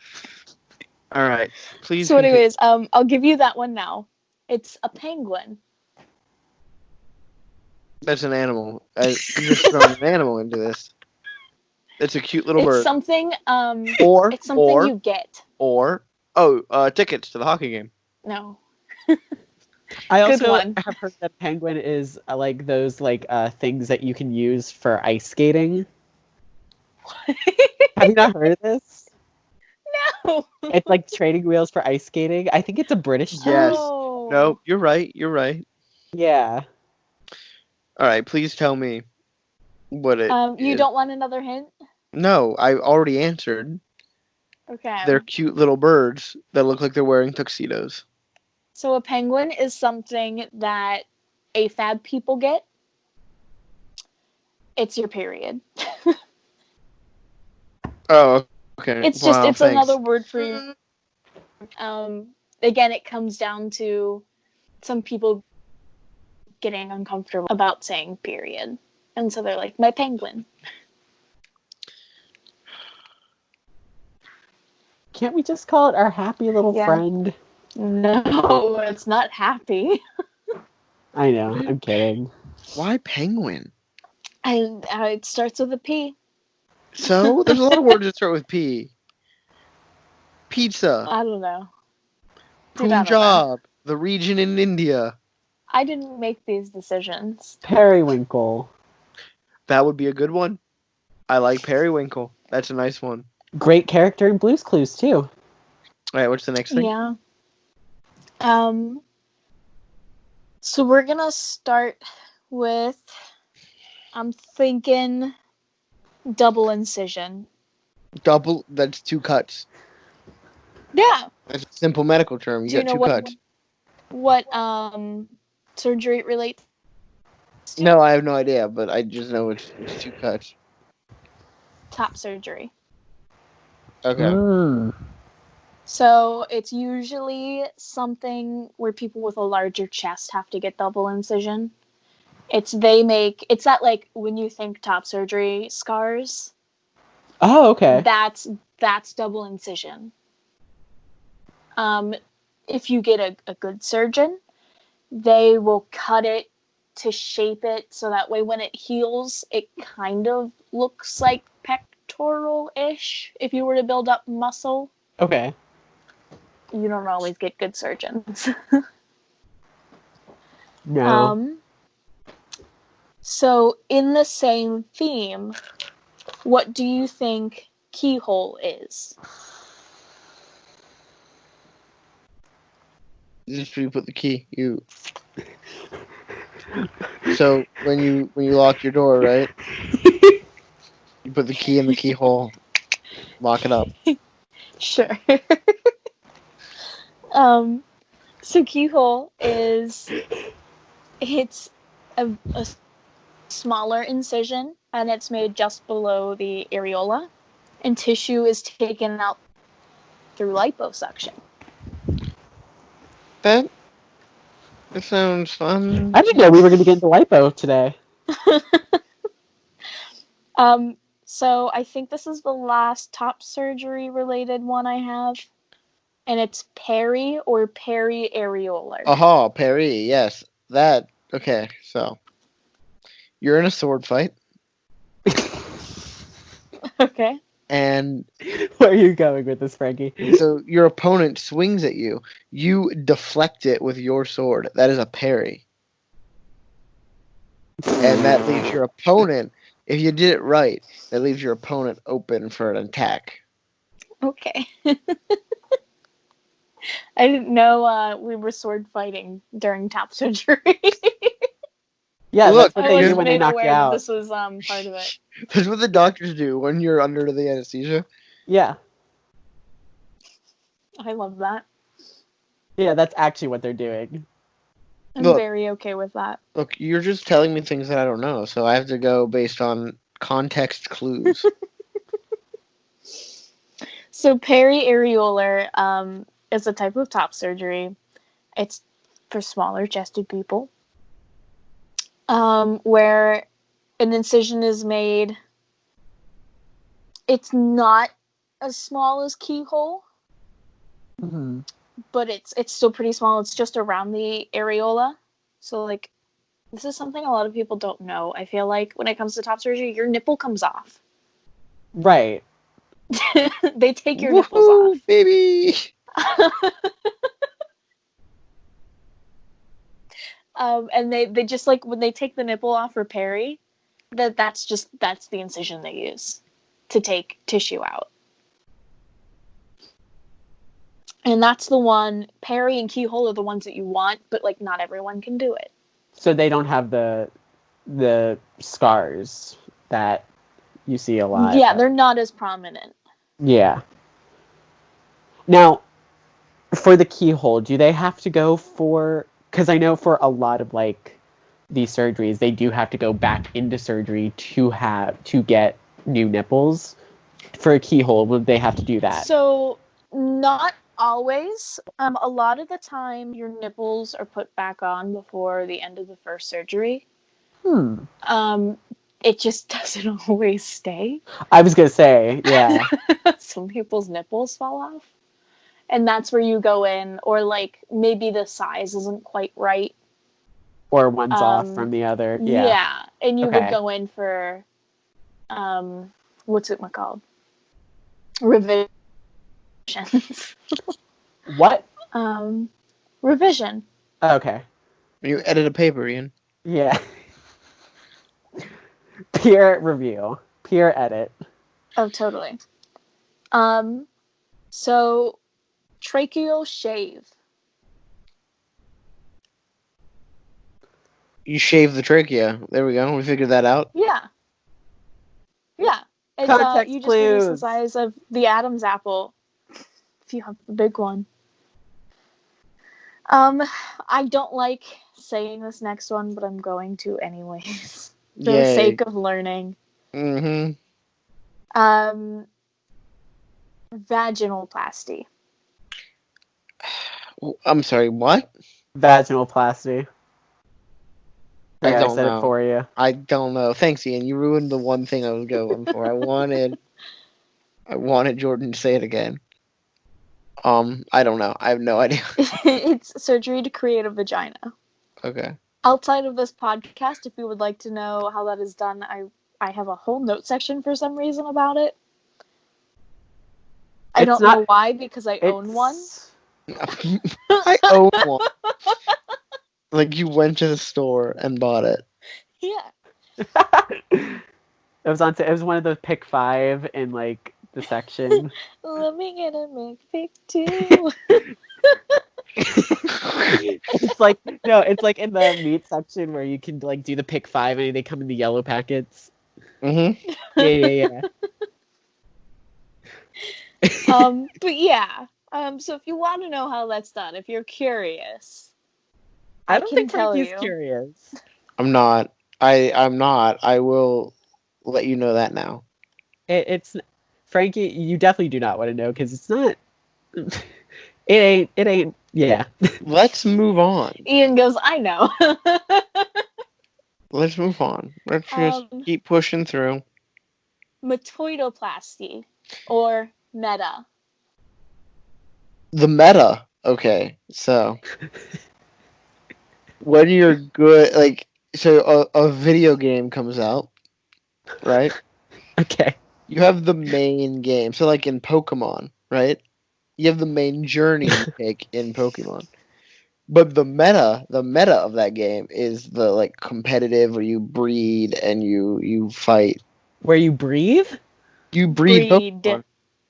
All right, please. So anyways, I'll give you that one now. It's a penguin. That's an animal. I'm just throwing an animal into this. It's a cute little bird. It's something, it's something you get. Tickets to the hockey game. No. I also have heard that penguin is like those things that you can use for ice skating. Have you not heard of this? No. It's like training wheels for ice skating. I think it's a British term. Yes. No, you're right. Yeah. All right, please tell me what it You is. don't want another hint? No, I already answered. Okay. They're cute little birds that look like they're wearing tuxedos. So a penguin is something that AFAB people get. It's your period. Oh, okay. It's Wow, it's thanks. another word for you. Again, it comes down to some people getting uncomfortable about saying period. And so they're like, my penguin. Can't we just call it our happy little friend? No, it's not happy. I know, I'm kidding. Why penguin? It starts with a P. So there's a lot of words that start with P. Pizza. I don't know. Dude, I don't know. Punjab. The region in India. I didn't make these decisions. Periwinkle. That would be a good one. I like periwinkle. That's a nice one. Great character in Blue's Clues, too. All right, what's the next thing? Yeah. So we're gonna start with, I'm thinking, double incision. Double, that's 2 cuts. Yeah. That's a simple medical term. Do you got know 2 cuts. what surgery it relates to? No, I have no idea, but I just know it's 2 cuts. Top surgery. Okay. So it's usually something where people with a larger chest have to get double incision. It's that, like, when you think top surgery scars. Oh, okay. That's double incision. If you get a good surgeon, they will cut it to shape it so that way when it heals, it kind of looks like pectoral-ish if you were to build up muscle. Okay. You don't always get good surgeons. No. So in the same theme, what do you think keyhole is? Just where you put the key. So when you lock your door, right? You put the key in the keyhole. Lock it up. Sure. So keyhole it's a smaller incision, and it's made just below the areola, and tissue is taken out through liposuction. That sounds fun. I didn't know we were going to get into lipo today. So I think this is the last top surgery related one I have, and it's peri or periareolar. Aha, peri, yes. That, okay, so. You're in a sword fight. Okay. And where are you going with this, Frankie? So your opponent swings at you. You deflect it with your sword. That is a parry. And that leaves your opponent, if you did it right, that leaves your opponent open for an attack. Okay. I didn't know we were sword fighting during top surgery. Yeah, look, that's what they do when they knock you out. This was part of it. That's what the doctors do when you're under the anesthesia. Yeah. I love that. Yeah, that's actually what they're doing. I'm very okay with that. Look, you're just telling me things that I don't know, so I have to go based on context clues. So periareolar is a type of top surgery. It's for smaller chested people, where an incision is made. It's not as small as keyhole, but it's still pretty small. It's just around the areola. So, like, this is something a lot of people don't know. I feel like when it comes to top surgery, your nipple comes off. Right. They take your nipples off. Baby! And they just, like, when they take the nipple off for peri, that's the incision they use to take tissue out. And that's the one, peri and keyhole are the ones that you want, but, like, not everyone can do it. So they don't have the the scars that you see a lot. Yeah, they're not as prominent. Yeah. Now, for the keyhole, do they have to go for... Because I know for a lot of, like, these surgeries, they do have to go back into surgery to get new nipples. For a keyhole, would they have to do that? So, not always. A lot of the time, your nipples are put back on before the end of the first surgery. It just doesn't always stay. I was going to say, yeah. Some people's nipples fall off. And that's where you go in, or like maybe the size isn't quite right. Or one's off from the other. Yeah. Yeah. And you would go in for, what's it called? Revisions. What? Revision. Okay. You edit a paper, Ian. Yeah. Peer review. Peer edit. Oh, totally. So, tracheal shave. You shave the trachea. There we go. We figured that out. Yeah. Yeah. It's, Context you just reduce the clues. size of the Adam's apple if you have the big one. I don't like saying this next one, but I'm going to anyways. For the sake of learning. Mm-hmm. Vaginoplasty. I'm sorry, what? Vaginoplasty. I Yeah, don't I said know. it for you. I don't know. Thanks, Ian. You ruined the one thing I was going for. I wanted Jordyn to say it again. I don't know. I have no idea. It's surgery to create a vagina. Okay. Outside of this podcast, if you would like to know how that is done, I have a whole note section for some reason about it. I don't know why, because I own one. I own one. Like you went to the store and bought it. Yeah. It was one of those pick 5 in like the section. Let me get a McPick too. It's like in the meat section where you can like do the pick 5 and they come in the yellow packets. Mm-hmm. Yeah. But yeah. So if you want to know how that's done, if you're curious, I don't think tell Frankie's you. curious. I'm not. I'm not. I will let you know that now. It's Frankie. You definitely do not want to know because it's not. It ain't. Yeah. Let's move on. Ian goes, I know. Let's move on. Let's just keep pushing through. Metoidoplasty or meta. The meta. Okay, so when you're good, like, so a video game comes out, right? Okay. You have the main game. So like in Pokemon, right? You have the main journey you take in Pokemon. But the meta of that game is the like competitive where you breed and you fight. Where you breathe? You breed Pokemon.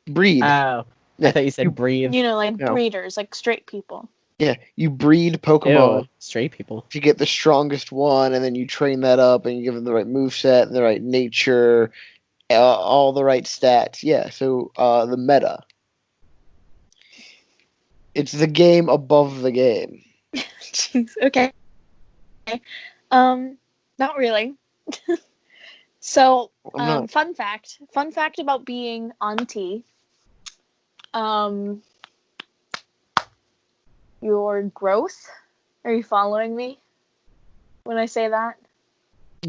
Breed. Oh. I thought you said breathe. You know, like breeders, like straight people. Yeah, you breed Pokemon. Ew, straight people. To get the strongest one, and then you train that up, and you give them the right moveset, and the right nature, all the right stats. Yeah, so the meta. It's the game above the game. Jeez, okay. Not really. So, fun fact about being on T. Your growth. Are you following me when I say that?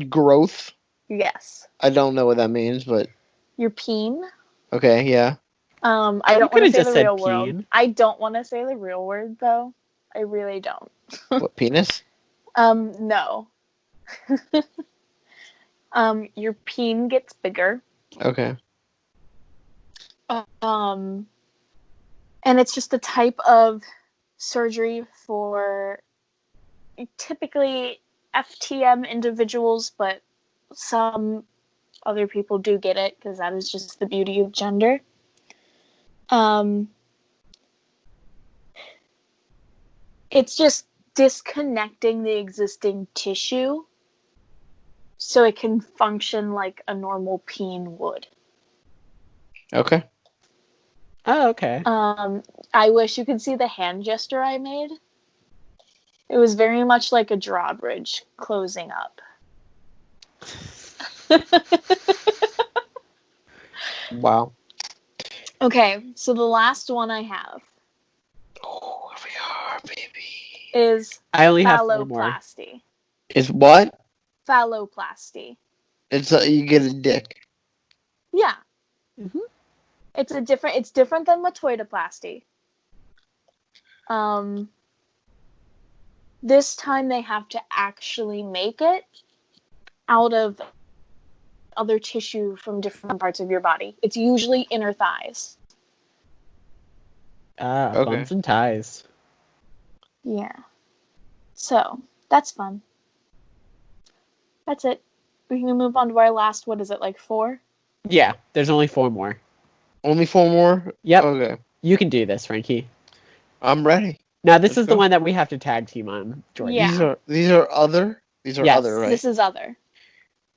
Growth? Yes. I don't know what that means, but your peen. Okay, yeah. I don't want to say the real word. I don't want to say the real word though. I really don't. What, penis? No. Your peen gets bigger. Okay. And it's just a type of surgery for typically FTM individuals, but some other people do get it because that is just the beauty of gender. It's just disconnecting the existing tissue so it can function like a normal peen would. Okay. Oh, okay. I wish you could see the hand gesture I made. It was very much like a drawbridge closing up. Wow. Okay, so the last one I have Oh, here we are, baby. is I only have 4 more. phalloplasty. Is what? Phalloplasty. It's you get a dick. Yeah. Mhm. It's different than metoidoplasty. This time they have to actually make it out of other tissue from different parts of your body. It's usually inner thighs. Okay. Bumps and ties. Yeah. So, that's fun. That's it. We can move on to our last, what is it, like 4? Yeah, there's only 4 more. Only 4 more? Yep. Okay. You can do this, Frankie. I'm ready. Now, this Let's is the go. one that we have to tag team on, Jordyn. Yeah. These are other? These are Yes. other, right? This is other.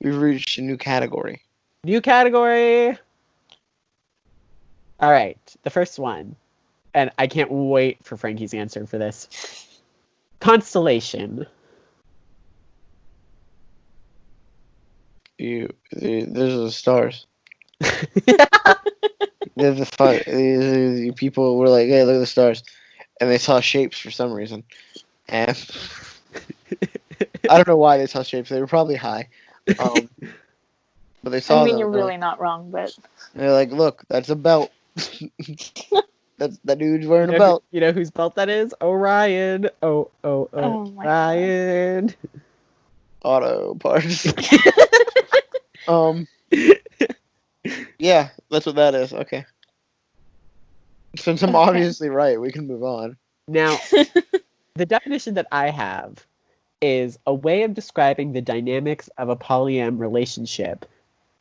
We've reached a new category. New category. All right, the first one. And I can't wait for Frankie's answer for this. Constellation. Those are the stars. There's the people were like, hey, look at the stars. And they saw shapes for some reason. And I don't know why they saw shapes. They were probably high. But they saw I mean, them. you're really not wrong, but... They're like, look, that's a belt. That dude's wearing a You know belt. you know whose belt that is? Orion. Oh, my Orion. Auto parts. Yeah, that's what that is. Okay. Since I'm obviously right, we can move on. Now, the definition that I have is a way of describing the dynamics of a polyam relationship.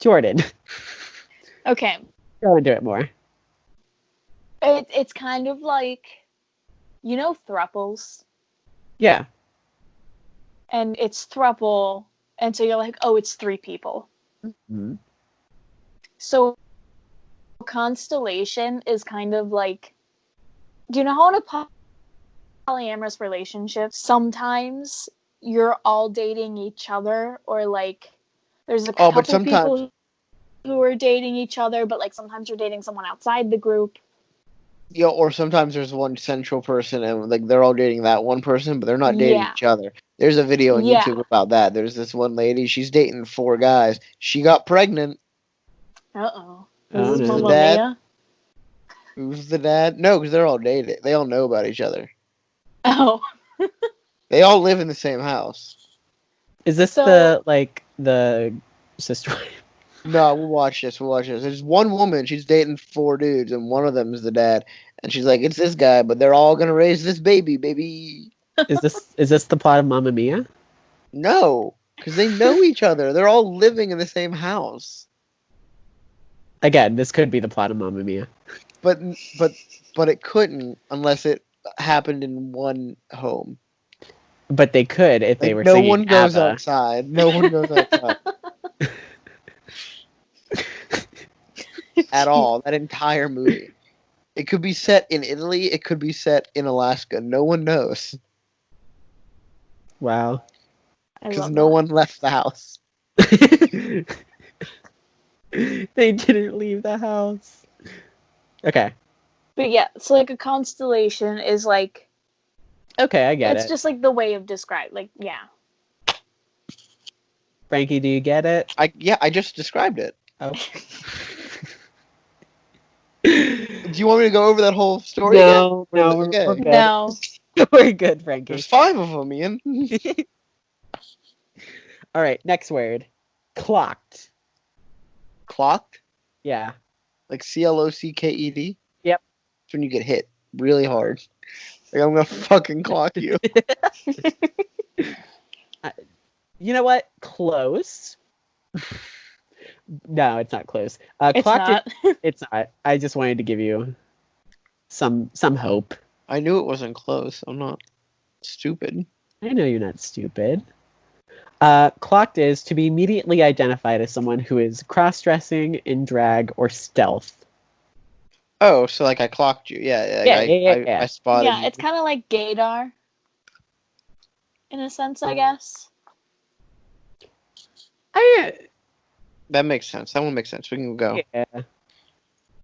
Jordyn, Okay. go into it more. It's kind of like, you know, thruples? Yeah. And it's thruple, and so you're like, oh, it's 3 people. Mm-hmm. So constellation is kind of like, do you know how in a polyamorous relationship sometimes you're all dating each other, or like there's a couple people who are dating each other, but like sometimes you're dating someone outside the group. Yeah, or sometimes there's one central person and like they're all dating that one person, but they're not dating each other. There's a video on YouTube about that. There's this one lady, she's dating 4 guys. She got pregnant. Uh-oh. Who's Is this the Mamma dad? Mia? Who's the dad? No, because they're all dating. They all know about each other. Oh. They all live in the same house. Is this the sister? No, we'll watch this. There's one woman, she's dating 4 dudes, and one of them is the dad. And she's like, it's this guy, but they're all gonna raise this baby. Is this the plot of Mamma Mia? No, because they know each other. They're all living in the same house. Again, this could be the plot of Mamma Mia. But it couldn't unless it happened in one home. But they could if they were no singing one goes ABBA. outside. No one goes outside. At all. That entire movie. It could be set in Italy. It could be set in Alaska. No one knows. Wow. Because no one left the house. They didn't leave the house. Okay. But yeah, so like a constellation is like... Okay, I get it. It's just like the way of describe. Like, yeah. Frankie, do you get it? I just described it. Oh. Do you want me to go over that whole story? No, again? no, we're good. No. We're good, Frankie. There's 5 of them, Ian. All right, next word. Clocked. Clocked? Yeah. Like CLOCKED? Yep. It's when you get hit really hard. Like, I'm gonna fucking clock you. You know what? Close. No, it's not close. It's clocked not. It's not. I just wanted to give you some hope. I knew it wasn't close. I'm not stupid. I know you're not stupid. Clocked is to be immediately identified as someone who is cross-dressing, in drag, or stealth. Oh, so like I clocked you. Yeah. I spotted Yeah, you. it's kind of like gaydar. In a sense, I guess. That makes sense. That one makes sense. We can go. Yeah. We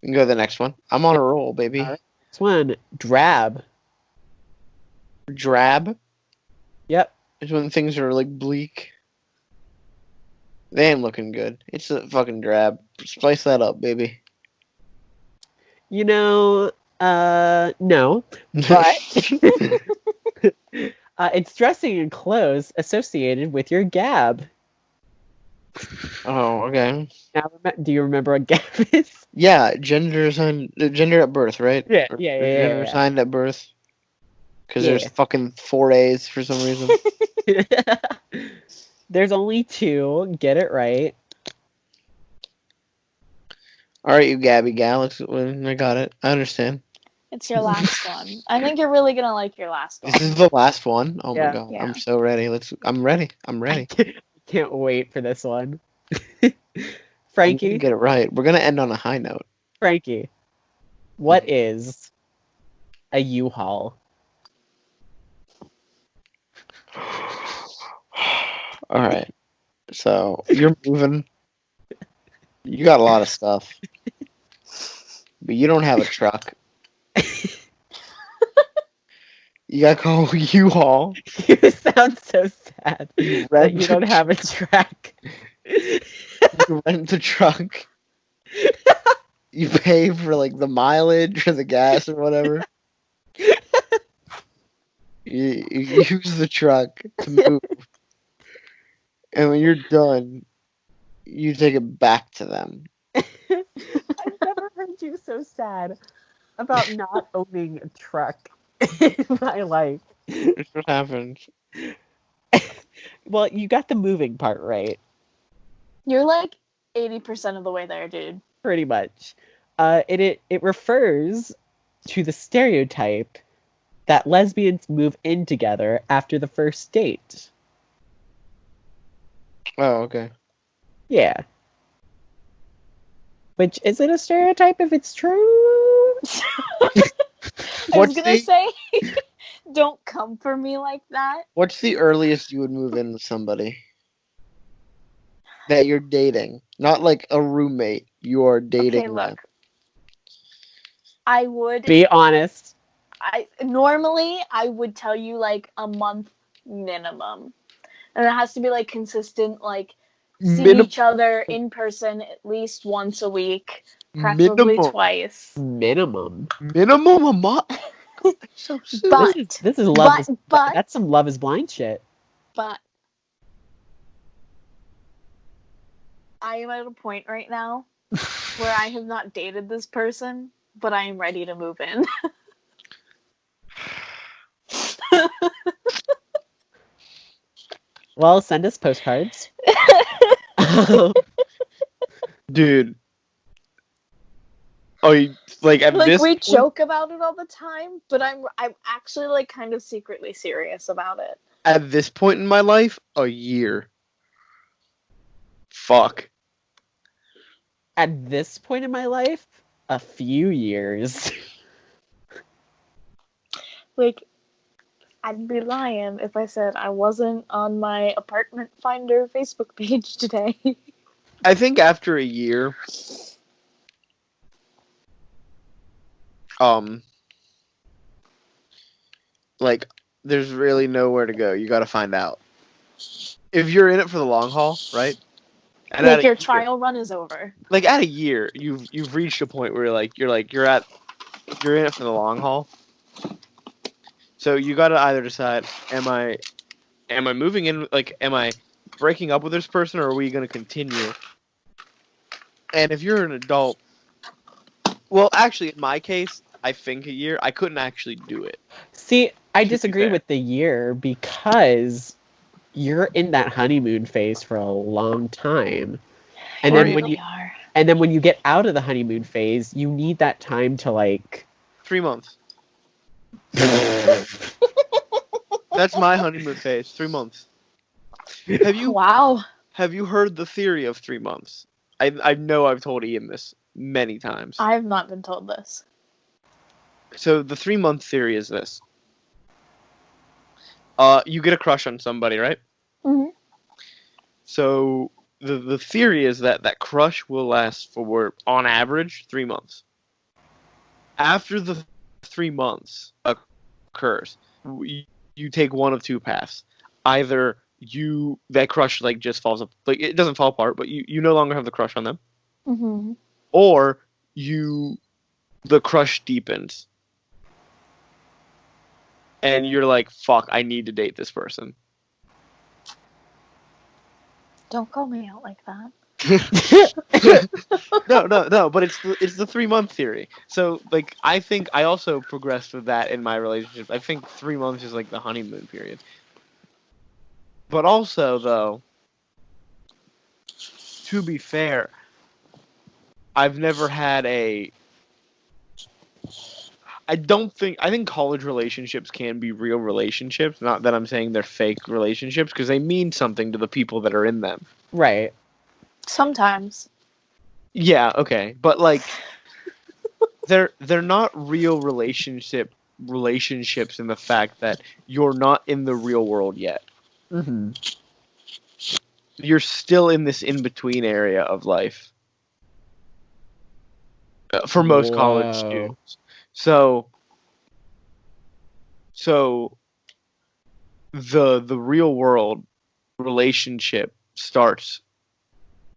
can go to the next one. I'm on a roll, baby. All right. Next one, drab. Drab Yep. is when things are like bleak. They ain't looking good. It's a fucking drab. Spice that up, baby. You know, no, but it's dressing in clothes associated with your gab. Oh, okay. Now, do you remember what gab is? Yeah, gender at birth, right? Yeah. Gender assigned at birth. Because Yeah. there's fucking 4 A's for some reason. There's only 2. Get it right. All right, you Gabby gal. I got it. I understand. It's your last one. I think you're really gonna like your last one. This is the last one. Oh Yeah. my god, Yeah. I'm so ready. I'm ready. I'm ready. Can't wait for this one. I'm Frankie, gonna get it right. We're gonna end on a high note. Frankie, what is a U-Haul? All right. So you're moving. You got a lot of stuff, but you don't have a truck. You gotta call U-Haul. You sound so sad that rent you don't have a truck. You rent the truck. You pay for like the mileage or the gas or whatever. You use the truck to move. And when you're done, you take it back to them. I've never heard you so sad about not owning a truck in my life. That's what happens. Well, you got the moving part right. You're like 80% of the way there, dude. Pretty much. It refers to the stereotype that lesbians move in together after the first date. Oh, okay. Yeah. Which isn't a stereotype if it's true. I was gonna say, don't come for me like that. What's the earliest you would move in with somebody that you're dating? Not like a roommate. You are dating Okay, them. look. I would Be honest. I would tell you like a month minimum. And it has to be like consistent, like see each other in person at least once a week, preferably twice. Minimum a month. So soon. But this is love. but That's some Love Is Blind shit. But I am at a point right now where I have not dated this person, but I am ready to move in. Well, send us postcards. Dude. Oh, like at like this we point, joke about it all the time, but I'm actually like kind of secretly serious about it. at this point in my life, a year. Fuck. At this point in my life, a few years. Like, I'd be lying if I said I wasn't on my apartment finder Facebook page today. I think after a year, like, there's really nowhere to go. You gotta find out. If you're in it for the long haul, right? And like your trial run is over. Like at a year, you've reached a point where you're in it for the long haul. So you gotta either decide, am I moving in, like, am I breaking up with this person, or are we gonna continue? And if you're an adult, well, actually, in my case, I think a year, I couldn't actually do it. See, I disagree with the year because you're in that honeymoon phase for a long time. And then when you get out of the honeymoon phase, you need that time to like 3 months. That's my honeymoon phase. 3 months. Have you Wow. have you heard the theory of 3 months? I know I've told Ian this many times. I have not been told this. So the 3-month theory is this. You get a crush on somebody, right? Hmm. So the theory is that that crush will last for, on average, 3 months. After the 3 months occurs, you take one of two paths. Either that crush like just falls up, like it doesn't fall apart, but you no longer have the crush on them, Hmm. or the crush deepens, and you're like, fuck, I need to date this person. Don't call me out like that. No, but it's the 3-month theory. So like I think I also progressed with that in my relationship. I think 3 months is like the honeymoon period. But also though, to be fair, I've never had I think college relationships can be real relationships. Not that I'm saying they're fake relationships, because they mean something to the people that are in them. Right. Sometimes. Yeah, okay. But like they're not real relationships in the fact that you're not in the real world yet. Mm-hmm. You're still in this in-between area of life. For most college students. So the real world relationship starts,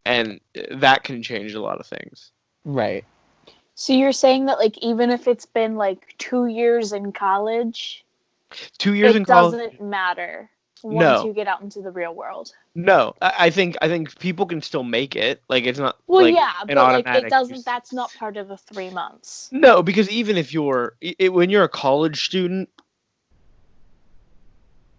and that can change a lot of things. Right. So you're saying that like even if it's been like 2 years in college, 2 years in it college. doesn't matter once No. you get out into the real world. No, I think people can still make it. Like it's not. Well, like, yeah, an but like it automatic. doesn't. That's not part of the 3 months. No, because even if when you're a college student,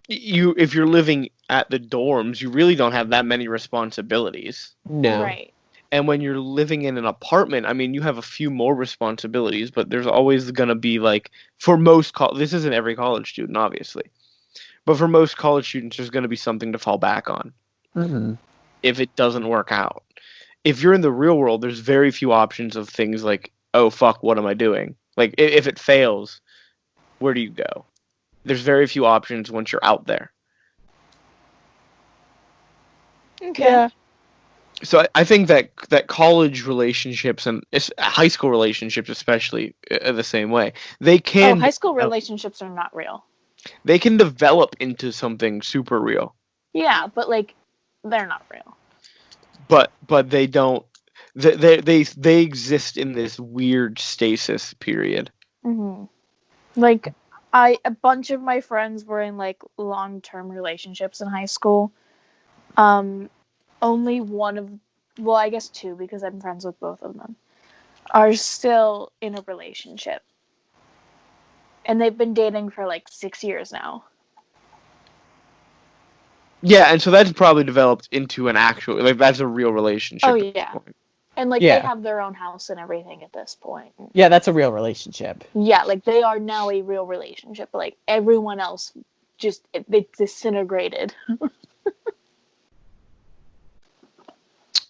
if you're living at the dorms, you really don't have that many responsibilities. No. Right. And when you're living in an apartment, I mean, you have a few more responsibilities, but there's always going to be like, for most this isn't every college student, obviously, but for most college students, there's going to be something to fall back on. Mm-hmm. If it doesn't work out. If you're in the real world, there's very few options of things like, oh fuck, what am I doing? Like if it fails, where do you go? There's very few options once you're out there. Okay. Yeah. So I think that college relationships and high school relationships especially are the same way. They can high school relationships are not real. They can develop into something super real. Yeah, but like they're not real. But they don't. They exist in this weird stasis period. Mm-hmm. Like a bunch of my friends were in like long-term relationships in high school. Only one of, well, I guess two, because I'm friends with both of them, are still in a relationship. And they've been dating for like 6 years now. Yeah, and so that's probably developed into an actual, like, that's a real relationship. Oh, yeah. And like Yeah. they have their own house and everything at this point. Yeah, that's a real relationship. Yeah, like they are now a real relationship. But like everyone else just, they disintegrated.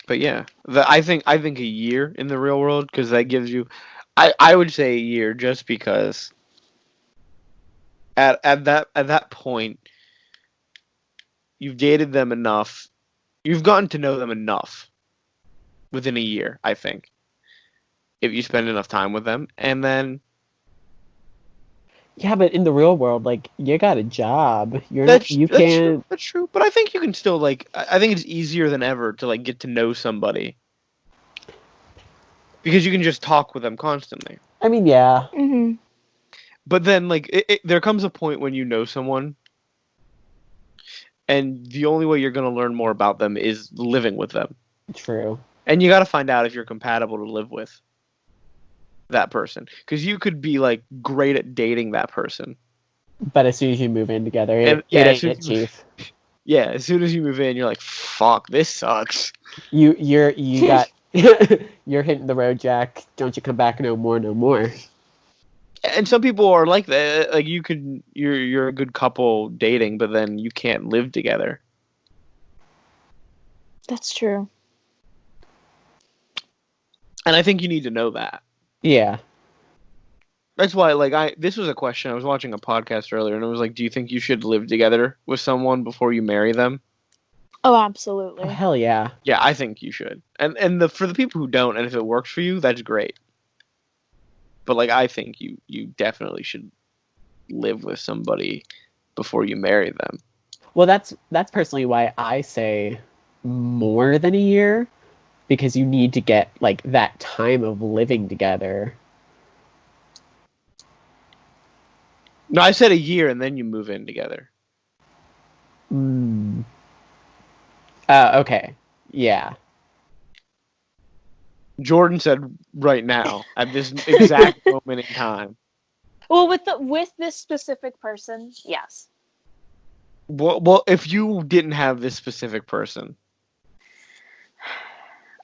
But yeah, I think a year in the real world, because that gives you, I would say a year, just because at that point you've dated them enough, you've gotten to know them enough within a year, I think, if you spend enough time with them. And then Yeah, but in the real world, like, you got a job. that's You true, can't. that's true, but I think you can still, like, I think it's easier than ever to like get to know somebody, because you can just talk with them constantly. I mean, yeah. Mm-hmm. But then, like, there comes a point when you know someone, and the only way you're going to learn more about them is living with them. True. And you got to find out if you're compatible to live with that person. Because you could be, like, great at dating that person. But as soon as you move in together, it as ain't soon it, as you- Chief. Yeah, as soon as you move in, you're like, fuck, this sucks. You got you're hitting the road, Jack. Don't you come back no more, no more. And some people are like that. Like, you're a good couple dating, but then you can't live together. That's true. And I think you need to know that. Yeah. That's why, this was a question. I was watching a podcast earlier, and it was like, do you think you should live together with someone before you marry them? Oh, absolutely. Oh, hell yeah. Yeah, I think you should. And for the people who don't, and if it works for you, that's great. But, I think you definitely should live with somebody before you marry them. Well, that's personally why I say more than a year, because you need to get, that time of living together. No, I said a year, and then you move in together. Okay. Yeah. Jordyn said right now, at this exact moment in time. Well, with this specific person, yes. Well, if you didn't have this specific person,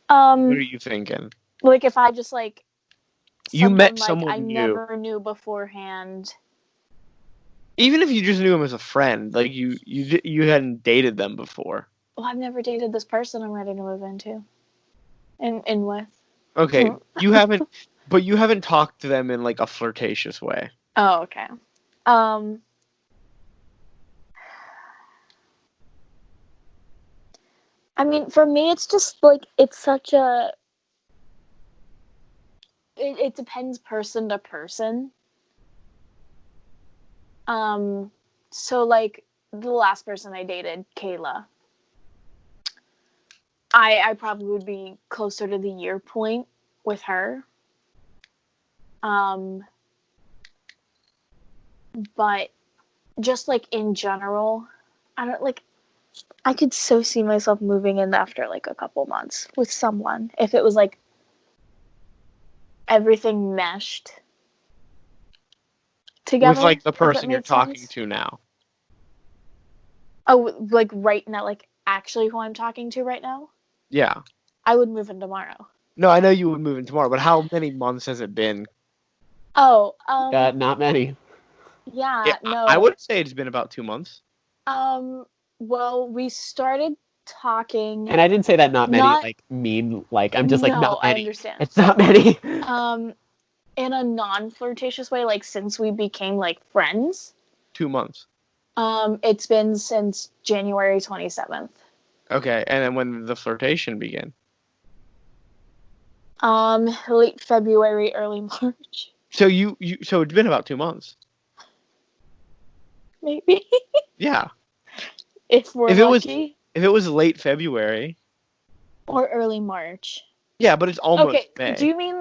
what are you thinking? If I just You met someone I new. never knew beforehand. Even if you just knew him as a friend, you hadn't dated them before. Well, I've never dated this person I'm ready to move into. In with. Okay, you haven't, but you haven't talked to them in a flirtatious way. Oh, okay. I mean, for me, it's just it's such a. It depends person to person. So the last person I dated, Kayla, I probably would be closer to the year point with her. But just in general, I don't I could so see myself moving in after a couple months with someone if it was everything meshed together. With the person you're talking sense. to now. Oh, right now, actually who I'm talking to right now? Yeah. I would move in tomorrow. No, I know you would move in tomorrow, but how many months has it been? Oh, not many. Yeah, no. I would say it's been about 2 months. Well, we started talking. And I didn't say that not many, I'm just no, not many. I understand. It's not many. In a non-flirtatious way, since we became friends. 2 months. It's been since January 27th. Okay, and then when did the flirtation begin? Late February, early March. So so it's been about 2 months. Maybe. Yeah. If we're lucky. If it was late February. Or early March. Yeah, but it's almost May. Do you mean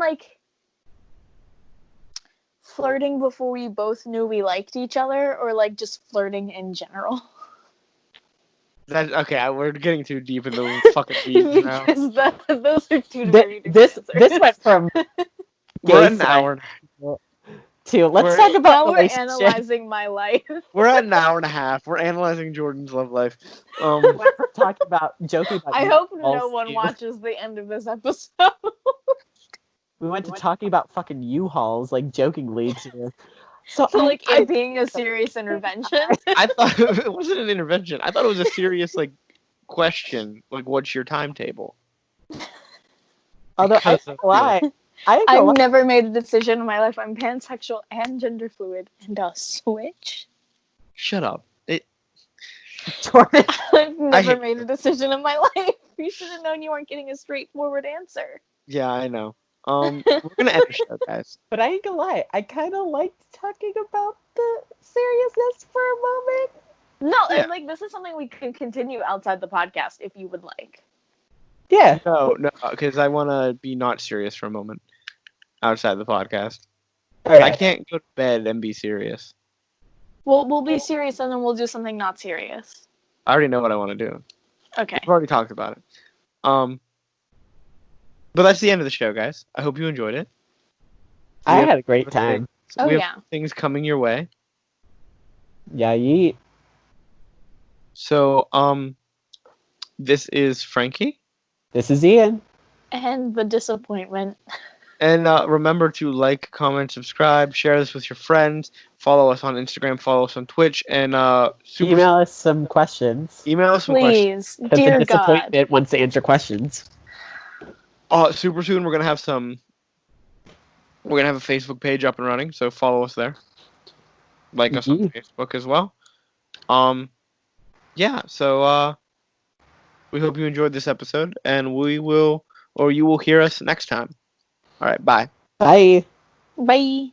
flirting before we both knew we liked each other, or just flirting in general? Okay, we're getting too deep in the fucking weeds now. Because those are two very different answers. This went from we're at an hour to let's talk about now we're analyzing my life. We're at an hour and a half. We're analyzing Jordyn's love life. We're talking about joking about. I hope no one watches the end of this episode. We went to talking about fucking U-Hauls, jokingly too. So it being a serious intervention. I thought it wasn't an intervention. I thought it was a serious question. What's your timetable? Although I can't lie. I've never made a decision in my life. I'm pansexual and gender fluid, and I'll switch. Shut up. Jordyn. I've never made a decision in my life. You should have known you weren't getting a straightforward answer. Yeah, I know. We're gonna end the show, guys. But I ain't gonna lie, I kind of liked talking about the seriousness for a moment. No, yeah. And this is something we can continue outside the podcast if you would like. Yeah. No, because I want to be not serious for a moment outside the podcast. Okay. I can't go to bed and be serious. Well, we'll be serious and then we'll do something not serious. I already know what I want to do. Okay. We've already talked about it. But that's the end of the show, guys. I hope you enjoyed it. I had a great time. We have things coming your way. Yeah, yeet. So, this is Frankie. This is Ian. And the disappointment. And remember to like, comment, subscribe, share this with your friends, follow us on Instagram, follow us on Twitch, and email us some questions. Email us some questions. Please, dear The God. disappointment wants to answer questions. Super soon we're gonna have a Facebook page up and running, so follow us there. Like us on Facebook as well. Yeah, so we hope you enjoyed this episode, and you will hear us next time. All right, bye. Bye. Bye.